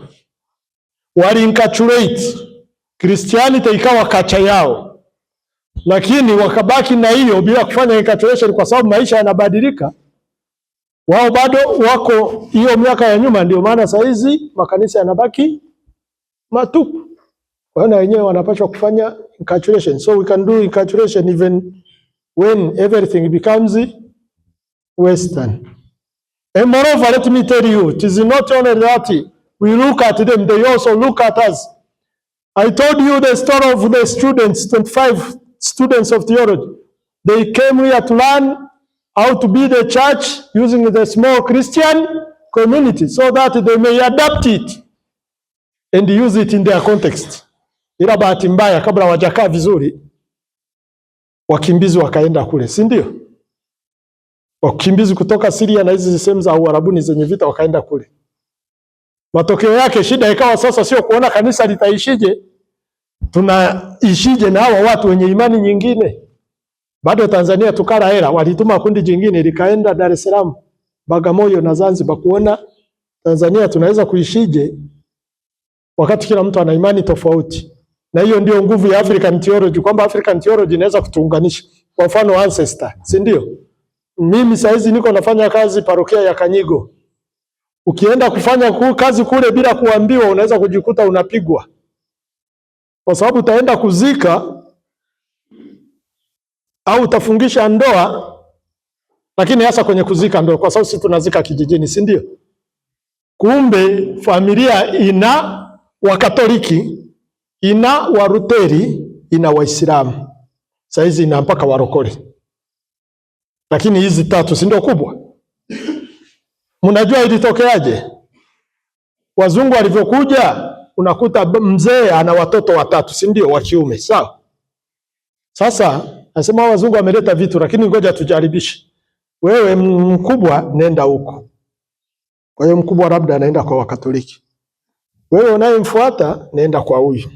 Wali enculturate Christianity ikawa kacha yao, lakini wakabaki na hiyo bila kufanya enculturation, kwa sababu maisha yanabadilika. Wao bado wako hiyo miaka ya nyuma, ndio maana saa hizi makanisa yanabaki matupu. Wana wenyewe wanapaswa kufanya enculturation. So we can do enculturation even when everything becomes Western. And moreover, let me tell you, it is not only that we look at them, they also look at us. I told you the story of the students, 25 students of theology. They came here to learn how to be the church using the small Christian community so that they may adapt it and use it in their context. Ila bahati mbaya, kabla wajakaa vizuri, wakimbizi wakaenda kule, si ndio? Wakimbizi kutoka Syria na hizi sehemu za Uarabuni zenye vita wakaenda kule. Matokeo yake shida ikawa sasa sio kuona kanisa litaishije, tunaishije na hawa watu wenye imani nyingine. Bado Tanzania tukara hela, walituma kundi jingine likaenda Dar es Salaam, Bagamoyo na Zanzibar kuona Tanzania tunaweza kuishije wakati kila mtu ana imani tofauti. Na hiyo ndio nguvu ya African theology, kwamba African theology inaweza kutuunganisha. Kwa mfano ancestor, si ndio? Mimi saizi niko nafanya kazi parokia ya Kanyigo. Ukienda kufanya kazi kule bila kuambiwa, unaweza kujikuta unapigwa, kwa sababu utaenda kuzika au utafungisha ndoa, lakini hasa kwenye kuzika ndoa, kwa sababu sisi tunazika kijijini, si ndio? Kumbe familia ina Wakatoliki, ina Waruteri, ina Waislamu, saizi ina mpaka Warokole. Lakini hizi tatu si ndio kubwa? Mnajua ilitokeaje? Wazungu walivyokuja, unakuta mzee ana watoto watatu, si ndio, wa kiume, sawa? Sasa nasema wazungu wameleta vitu, lakini ngoja tujaribishe. Wewe mkubwa nenda huko. Kwa hiyo mkubwa labda anaenda kwa Wakatoliki. Wewe unayemfuata nenda kwa huyu.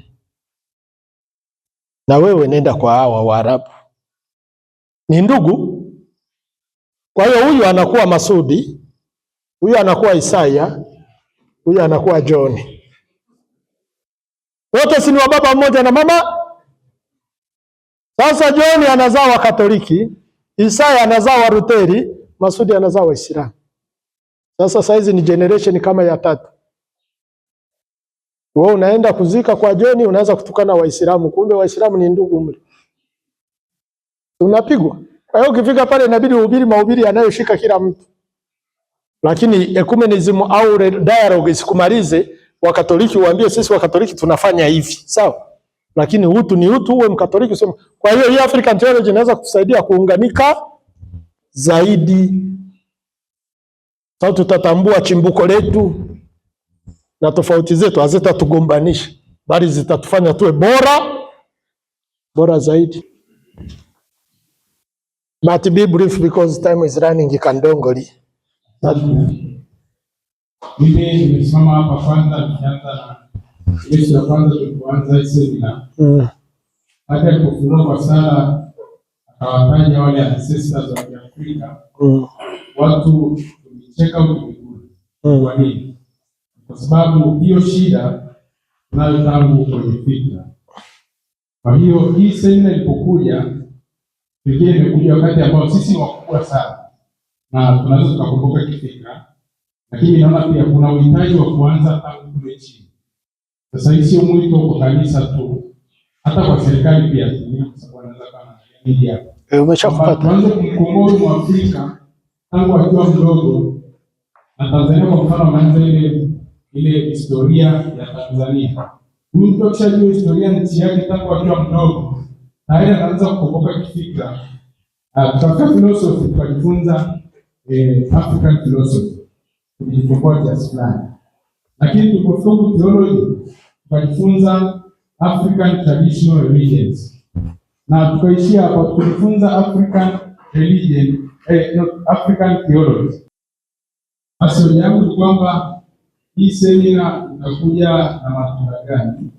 Na wewe nenda kwa hawa Waarabu. Ni ndugu. Kwa hiyo huyu anakuwa Masudi, huyu anakuwa Isaya, huyu anakuwa John. Wote si ni wa baba mmoja na mama? Sasa John anazaa wa Katoliki, Isaya anazaa wa Luteri, Masudi anazaa wa Waislamu. Sasa saizi ni generation kama ya tatu. Wewe unaenda kuzika kwa John, unaanza kutukana Waislamu, kumbe Waislamu ni ndugu mle. Unapigwa. Kwa hiyo ukifika pale inabidi uhubiri mahubiri yanayoshika kila mtu. Lakini ecumenism au dialogue isikumalize, Wakatoliki waambie sisi Wakatoliki tunafanya hivi, sawa? Lakini utu ni utu, uwe Mkatoliki useme. Kwa hiyo hii African theology inaweza kutusaidia kuunganika zaidi. Sasa tutatambua chimbuko letu na tofauti zetu hazitatugombanisha, bali zitatufanya tuwe bora zaidi. But be brief because time is running Kandongoli. Mimi nimesimama hapa kwanza nikianza na Yesu ya kwanza tulipoanza hii semina. Hata alipofungua kwa sala akawataja wale ancestors wa Afrika. Watu tulicheka ulimwenguni. Kwa nini? Kwa sababu hiyo shida tunayo tangu kwenye fikra. Kwa hiyo hii semina ilipokuja, pekee imekuja wakati ambao sisi wakubwa sana na tunaweza tukakumbuka kifikra, lakini naona pia kuna uhitaji wa kuanza tangu kule chini. Sasa hii sio mwito kwa kanisa tu, hata kwa serikali pia, kwa sababu anaweza kama media. Umeshakupata. Tuanze kumkomboa Mwafrika tangu akiwa mdogo, na Tanzania kwa mfano ameanza ile historia ya Tanzania. Huyu mtu akishajua historia ya nchi yake tangu akiwa mdogo, tayari anaanza kukumbuka kifikra. Katika philosophy tukajifunza African philosophy, tulijifunza kiasi fulani. Lakini tulipofika theology tukajifunza African traditional religions. Na tukaishia hapo, tulijifunza African religion, not African theology. Swali yangu ni kwamba hii semina inakuja na matunda gani,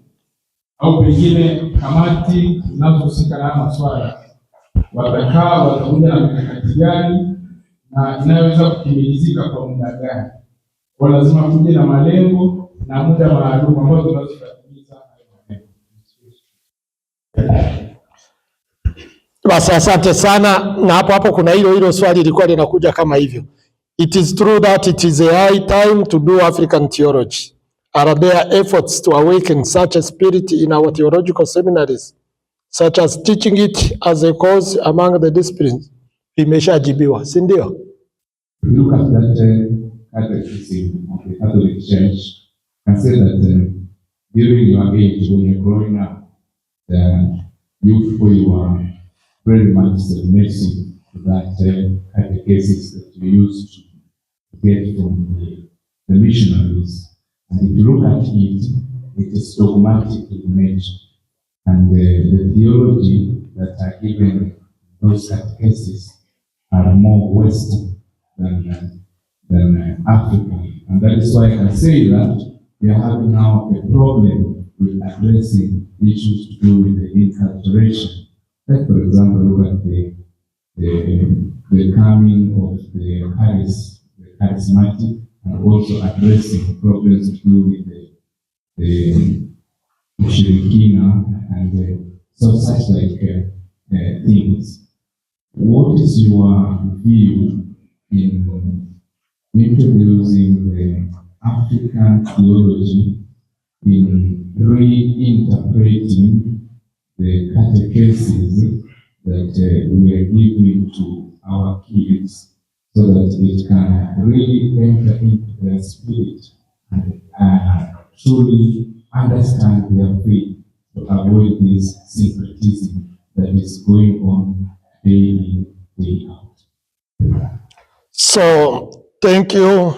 au pengine kamati zinazohusika na masuala watakuja na mikakati gani na inaweza kutimilizika kwa muda gani? Kwa lazima kuja na malengo na muda maalum ambao tunaweza. Basi asante sana, na hapo kuna hilo swali lilikuwa linakuja kama hivyo. It is true that it is a high time to do African theology. Are there efforts to awaken such a spirit in our theological seminaries, such as teaching it as a course among the disciplines? Imeshajibiwa, si ndio? Look at that catechism of the Catholic Church and say that during your age, when you're growing up, you are very much submissive to that catechesis that you used to get from the missionaries. And if you look at it, it is dogmatic in nature. And the theology that are given those catechesis are more Western than African. And that is why I can say that we are having now a problem with addressing issues to do with the incarceration. Like, for example, look at the coming of the charismatic, and also addressing problems to do with the Shirikina and such like things. What is your view in introducing the African theology in reinterpreting the catechesis that we are giving to our kids, so that it can really enter into their spirit and truly understand their faith, to avoid this syncretism that is going on day in, day out? So thank you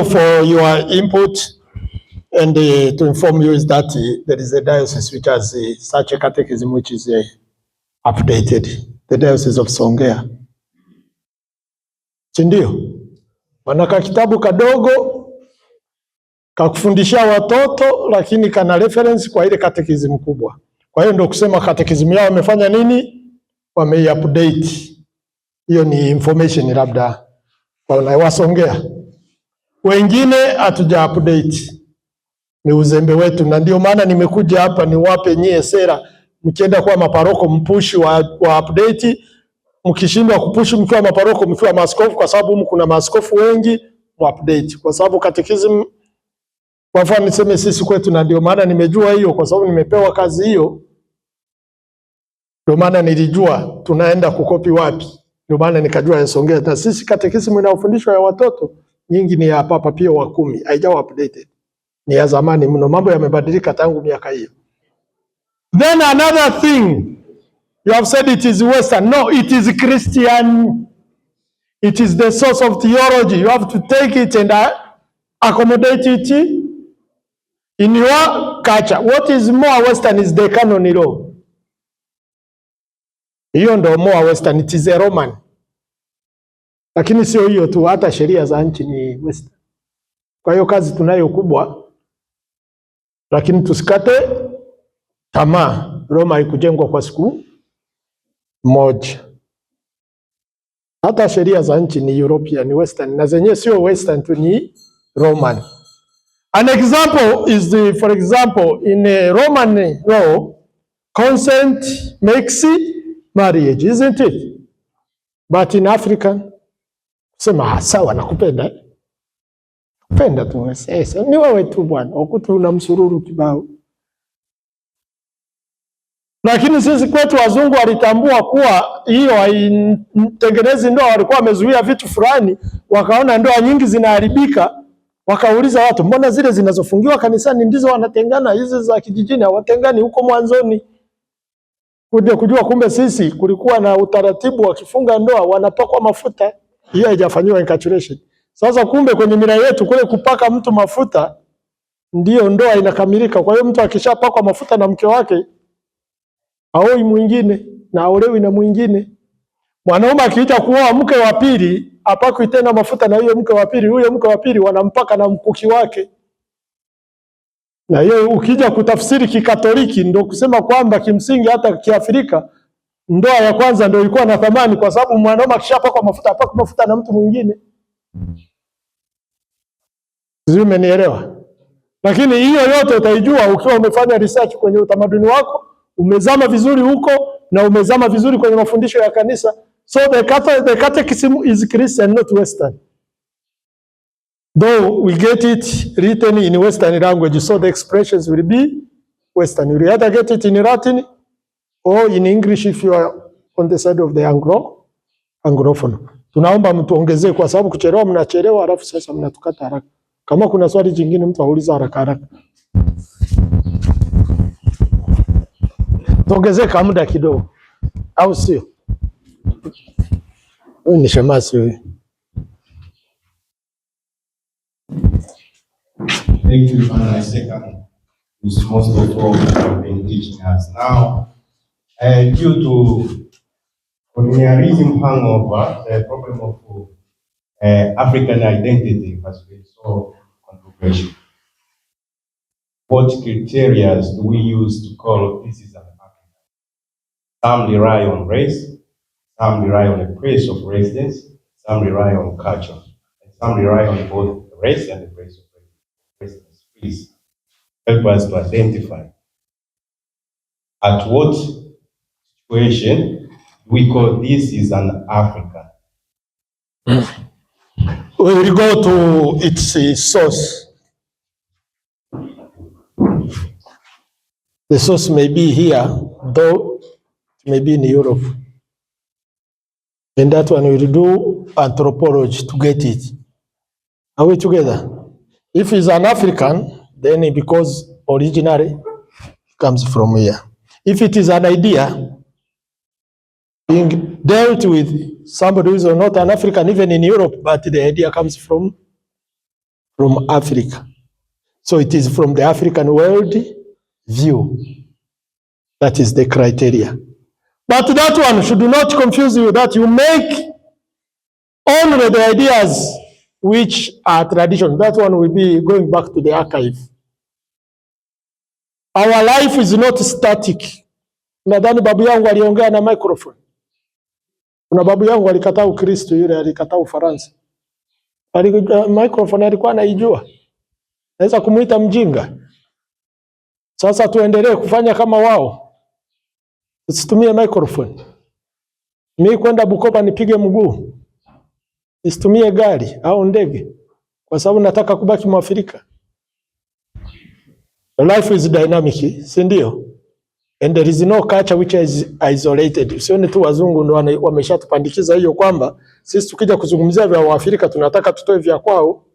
for your input, and to inform you is that there is a diocese which has such a catechism which is updated, the Diocese of Songea. Sindio? Wanaka kitabu kadogo kakufundishia watoto, lakini kana reference kwa ile catechism kubwa. Kwa hiyo ndio kusema catechism yao wamefanya nini? Wame-update. Hiyo ni information labda wanawasongea. Wengine hatuja update. Ni uzembe wetu, na ndio maana nimekuja hapa niwape nyie sera. Mkienda kwa maparoko mpushi wa update, mkishindwa kupushi mkiwa maparoko, mkiwa maaskofu, kwa sababu humu kuna maaskofu wengi, mu update. Kwa sababu catechism, kwa mfano niseme sisi kwetu, na ndio maana nimejua hiyo kwa sababu nimepewa kazi hiyo. Ndio maana nilijua tunaenda kukopi wapi. Ndio maana nikajua ya Songea. Na sisi catechism inayofundishwa ya watoto nyingi ni ya Papa Pio wa 10, haijawa updated. Ni ya zamani mno, mambo yamebadilika tangu miaka hiyo. Then another thing, you have said it is Western. No, it is Christian. It is the source of theology. You have to take it and accommodate it in your culture. What is more Western is the canon law. Hiyo ndo more Western, it is a Roman. Lakini sio hiyo tu, hata sheria za nchi ni Western. Kwa hiyo kazi tunayo kubwa, lakini tusikate tamaa. Roma haikujengwa kwa siku moja. Hata sheria za nchi ni European, ni Western, na zenyewe sio Western tu, ni Roman. An example is for example, in a Roman law, consent makes marriage, isn't it? But in African, sema sawa nakupenda. Kupenda tu sasa. Ni wewe tu bwana, ukutu una msururu kibao. Lakini sisi kwetu wazungu walitambua kuwa hiyo haitengenezi ndoa, walikuwa wamezuia vitu fulani, wakaona ndoa nyingi zinaharibika, wakauliza watu, mbona zile zinazofungiwa kanisani ndizo wanatengana, hizi za kijijini hawatengani huko mwanzoni? Kuja kujua kumbe sisi kulikuwa na utaratibu wa kifunga ndoa wanapakwa mafuta. Hiyo haijafanywa incarceration. Sasa kumbe kwenye mila yetu kule kupaka mtu mafuta ndio ndoa inakamilika. Kwa hiyo mtu akishapakwa mafuta na mke wake, aoi mwingine na aolewi na mwingine. Mwanaume akiita kuoa mke wa pili, hapakwi tena mafuta na huyo mke wa pili wanampaka na mkuki wake. Na hiyo ukija kutafsiri kikatoliki ndio kusema kwamba kimsingi hata Kiafrika ndoa ya kwanza ndio ilikuwa na thamani, kwa sababu mwanaume akishapakwa mafuta hapakwi mafuta na mtu mwingine. Sijui umenielewa? Lakini hiyo yote utaijua ukiwa umefanya research kwenye utamaduni wako, umezama vizuri huko na umezama vizuri kwenye mafundisho ya kanisa. So the catechism is Christian, not Western. Though we get it written in Western language, so the expressions will be Western. You either get it in Latin or in English if you are on the side of the Anglophone. Tunaomba mtuongezee kwa sababu kuchelewa mnachelewa, alafu sasa mnatukata haraka. Kama kuna swali jingine mtu auliza haraka haraka. Tuongezee kama muda kidogo. Au sio? Wewe ni shemasi wewe. Thank you, Father Isaac. It's most of all that have been teaching us. Now, due to colonialism hangover, the problem of African identity has been so controversial. What criteria do we use to call this is an African? Some rely on race, some rely on a place of residence, some rely on culture, and some rely on both race and the place of residence. Please help us to identify at what situation we call this is an African. We will go to its source. The source may be here, though it may be in Europe. And that one will do anthropology to get it. Are we together? If he's an African, then because originally it comes from here. If it is an idea being dealt with somebody who is not an African, even in Europe, but the idea comes from Africa. So it is from the African world view. That is the criteria. But that one should not confuse you, that you make only the ideas which are tradition. That one will be going back to the archive. Our life is not static. Nadhani babu yangu aliongea na microphone. Kuna babu yangu alikataa Ukristo, yule alikataa Ufaransa. Microphone alikuwa anaijua. Naweza kumuita mjinga. Sasa tuendelee kufanya kama wao. Usitumie microphone. Mimi kwenda Bukoba nipige mguu. Usitumie gari au ndege kwa sababu nataka kubaki Mwafrika. Life is dynamic, si ndio? And there is no culture which is isolated. Usione tu wazungu ndio wameshatupandikiza hiyo kwamba sisi tukija kuzungumzia vya Waafrika tunataka tutoe vya kwao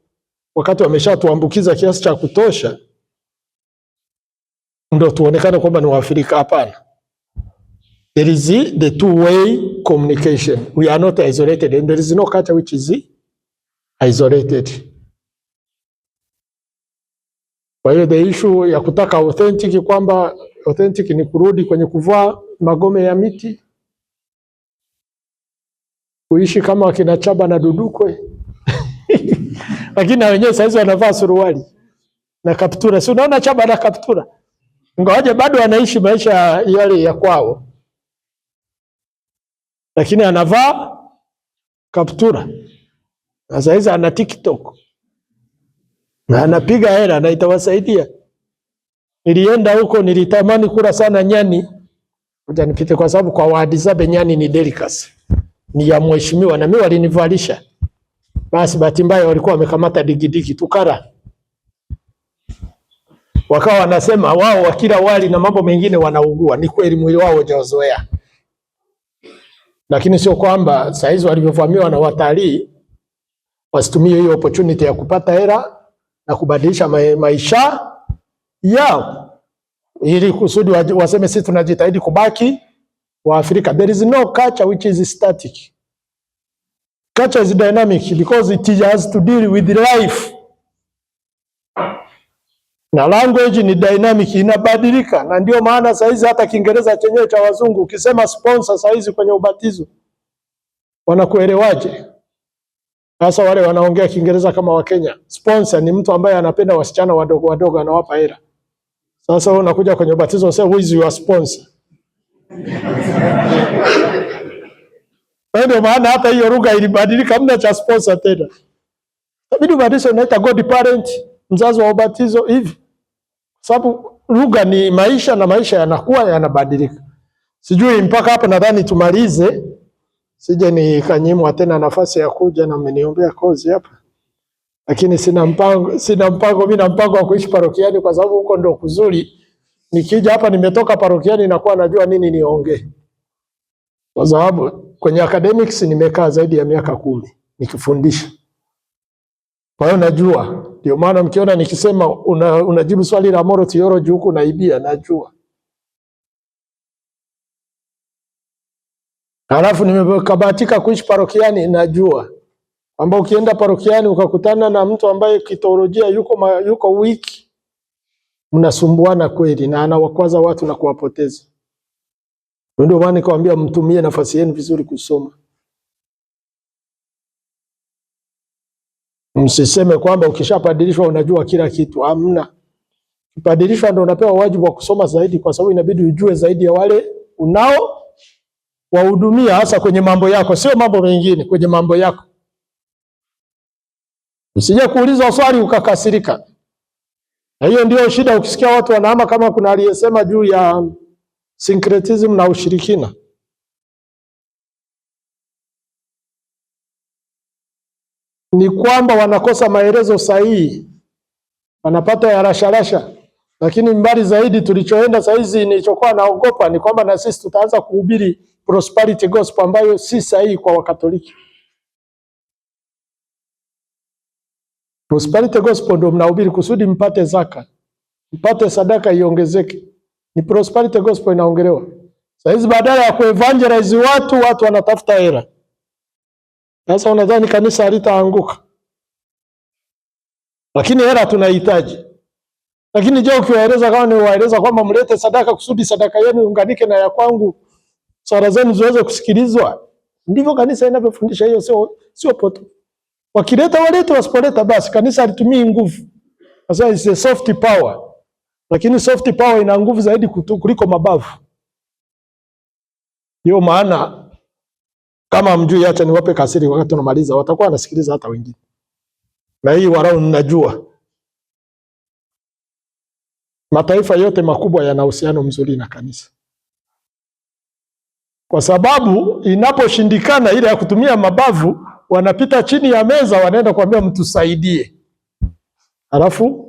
wakati wameshatuambukiza kiasi cha kutosha ndio tuonekane kwamba ni Waafrika. Hapana. There is the two-way communication. We are not isolated and there is no culture which is isolated. Kwa hiyo the issue ya kutaka authentic kwamba authentic ni kurudi kwenye kuvaa magome ya miti, kuishi kama wakina Chaba na Dudukwe lakini na wenyewe saizi wanavaa suruali na kaptura. Si unaona Chaba na kaptura? Ngoja bado wanaishi maisha yale ya kwao, lakini anavaa kaptura. Na saizi ana TikTok na anapiga hela na itawasaidia. Nilienda huko, nilitamani kula sana nyani. Ngoja nipite kwa sababu kwa Wahadzabe nyani ni delicacy. Ni ya mheshimiwa na mimi walinivalisha. Basi bahati mbaya walikuwa wamekamata digidigi tukara. Wakawa wanasema wao wakila wali na mambo mengine wanaugua. Ni kweli mwili wao hujazoea. Lakini sio kwamba saizi walivyovamiwa na watalii wasitumie hiyo opportunity ya kupata hela na kubadilisha maisha yao ili kusudi waseme sisi tunajitahidi kubaki wa Afrika. There is no culture which is static. Culture is dynamic because it has to deal with life. Na language ni dynamic, inabadilika. Na ndio maana saizi hata Kiingereza chenyewe cha wazungu ukisema sponsor saizi kwenye ubatizo wanakuelewaje? Sasa wale wanaongea Kiingereza kama Wakenya. Sponsor ni mtu ambaye anapenda wasichana wadogo wadogo, anawapa hela. Sasa wewe unakuja kwenye ubatizo unasema who is your sponsor? Ndio maana hata hiyo lugha ilibadilika, hamna cha sponsor tena. Inabidi ubadilishe, unaita godparent, mzazi wa ubatizo hivi. Sababu lugha ni maisha na maisha yanakuwa yanabadilika. Sijui mpaka hapa nadhani tumalize. Sije nikanyimwa tena nafasi ya kuja na mmeniombea kozi hapa. Lakini sina mpango mimi na mpango wa kuishi parokiani kwa sababu huko ndo kuzuri. Nikija hapa nimetoka parokiani nakuwa najua nini niongee. Kwa sababu kwenye academics nimekaa zaidi ya miaka 10 nikifundisha. Kwa hiyo najua, ndio maana mkiona nikisema unajibu swali la moral theology huku naibia, najua. Halafu nimekabahatika kuishi parokiani, najua. Kwamba ukienda parokiani ukakutana na mtu ambaye kiteolojia yuko wiki, mnasumbuana kweli na anawakwaza watu na kuwapoteza. Ndio maana nikamwambia mtumie nafasi yenu vizuri kusoma. Msiseme kwamba ukishapadilishwa unajua kila kitu. Hamna. Ukipadilishwa ndio unapewa wajibu wa kusoma zaidi, kwa sababu inabidi ujue zaidi ya wale unao wahudumia, hasa kwenye mambo yako, sio mambo mengine, kwenye mambo yako. Usije kuuliza swali ukakasirika. Na hiyo ndio shida ukisikia watu wanahama, kama kuna aliyesema juu ya syncretism na ushirikina. Ni kwamba wanakosa maelezo sahihi, wanapata ya rasharasha. Lakini mbali zaidi tulichoenda saizi, nilichokuwa naogopa ni kwamba na sisi tutaanza kuhubiri prosperity gospel ambayo si sahihi kwa Wakatoliki. Prosperity gospel ndio mnahubiri kusudi mpate zaka, mpate sadaka iongezeke. Ni prosperity gospel inaongelewa. Saizi badala ya kuevangelize watu wanatafuta hela. Sasa unadhani kanisa halitaanguka? Lakini hela tunahitaji. Lakini je, ukiwaeleza kama niwaeleza kwamba mlete sadaka kusudi sadaka yenu iunganike na ya kwangu, sala zenu ziweze kusikilizwa? Ndivyo kanisa inavyofundisha, hiyo sio poto. Wakileta walete, wasipoleta basi. Kanisa halitumii nguvu. Sasa it's a soft power. Lakini soft power ina nguvu zaidi kuliko mabavu. Ndio maana kama mjui, acha niwape kasiri wakati tunamaliza, watakuwa wanasikiliza hata wengine. Na hii warau ninajua. Mataifa yote makubwa yana uhusiano mzuri na kanisa. Kwa sababu inaposhindikana ile ya kutumia mabavu, wanapita chini ya meza wanaenda kuambia mtu saidie. Alafu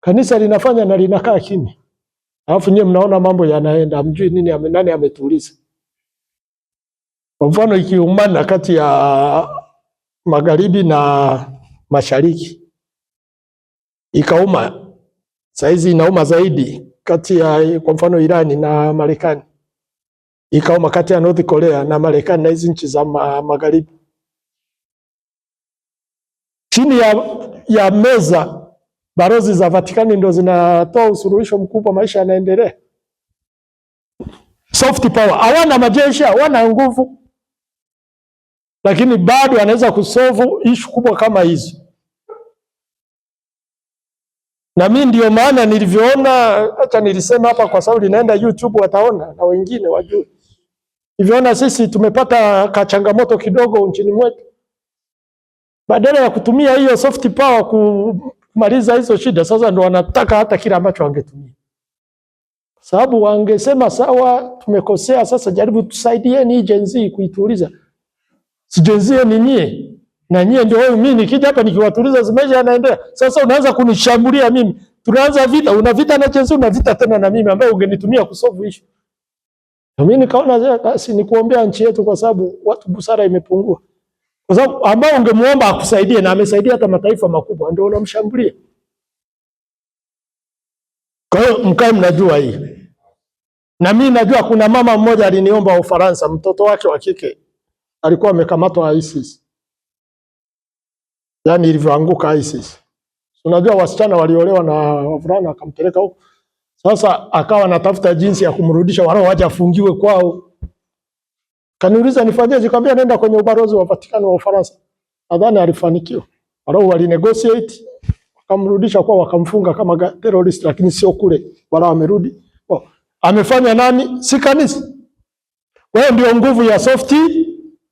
kanisa linafanya na linakaa kimya. Alafu nyie mnaona mambo yanaenda, mjui nani ametuliza. Kwa mfano ikiumana kati ya magharibi na mashariki, ikauma, saizi inauma zaidi kati ya kwa mfano Irani na Marekani, ikauma kati ya North Korea na Marekani na hizi nchi za magharibi. Chini ya meza balozi za Vatikani ndio zinatoa usuluhisho mkubwa, maisha yanaendelea. Soft power, hawana majeshi, hawana nguvu, lakini bado anaweza kusolve issue kubwa kama hizo. Na mimi ndio maana nilivyoona, hata nilisema hapa kwa sababu linaenda YouTube, wataona na wengine wajue. Nilivyoona sisi tumepata kachangamoto kidogo nchini mwetu, badala ya kutumia hiyo soft power kumaliza hizo shida, sasa ndio wanataka hata kile ambacho wangetumia. Sababu wangesema sawa, tumekosea, sasa jaribu tusaidieni Gen Z kuituliza. Si Gen Z ni nyie, na nyie ndio wewe. Mimi nikija hapa nikiwatuliza zimeja yanaendelea. Sasa unaanza kunishambulia mimi. Tunaanza vita, una vita na Gen Z, una vita tena na mimi ambaye ungenitumia kusolve issue. Na mimi nikaona basi ni kuombea nchi yetu, kwa sababu watu busara imepungua. Kwa sababu ambao ungemuomba akusaidie na amesaidia hata mataifa makubwa ndio unamshambulia. Kwa hiyo mkae mnajua hii. Na mimi najua kuna mama mmoja aliniomba Ufaransa, mtoto wake wa kike alikuwa amekamatwa ISIS. Yaani ilivyoanguka ISIS. Unajua wasichana waliolewa na wavulana akampeleka huko. Sasa akawa anatafuta jinsi ya kumrudisha, wao waje afungiwe kwao. Kaniuliza nifanyeje, nikamwambia nenda kwenye ubalozi wa Vatican wa Ufaransa. Nadhani alifanikiwa. Wali negotiate, wakamrudisha kwa, wakamfunga kama terrorist, lakini sio kule, wala wamerudi. Amefanya nani? Si kanisa. Kwa hiyo ndio nguvu ya soft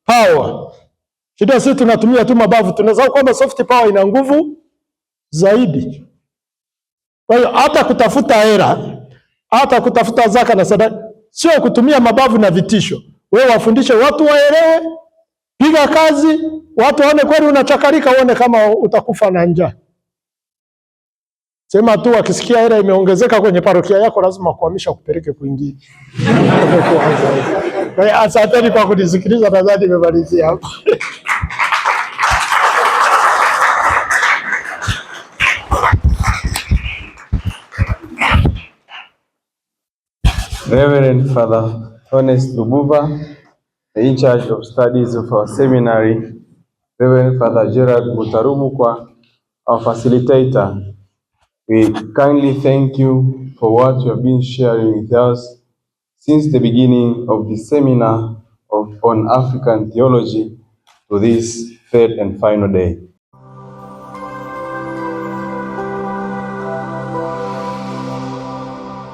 power. Shida sisi tunatumia tu mabavu, tunasahau kwamba soft power ina nguvu zaidi. Kwa hiyo hata kutafuta hela, hata kutafuta zaka na sadaka, sio kutumia mabavu na vitisho. Wewe wafundishe watu waelewe, piga kazi, watu waone kweli unachakarika, uone kama utakufa na njaa. Sema tu wakisikia hela imeongezeka kwenye parokia yako, lazima kuhamisha kupeleke kwingine. Kwa hiyo asanteni kwa kunisikiliza, nadhani nimemalizia hapo. Reverend Father Honest Lubuva, the in charge of studies of our seminary, Reverend Father Gerard Mutarumukwa, our facilitator. We kindly thank you for what you have been sharing with us since the beginning of the seminar on African theology to this third and final day.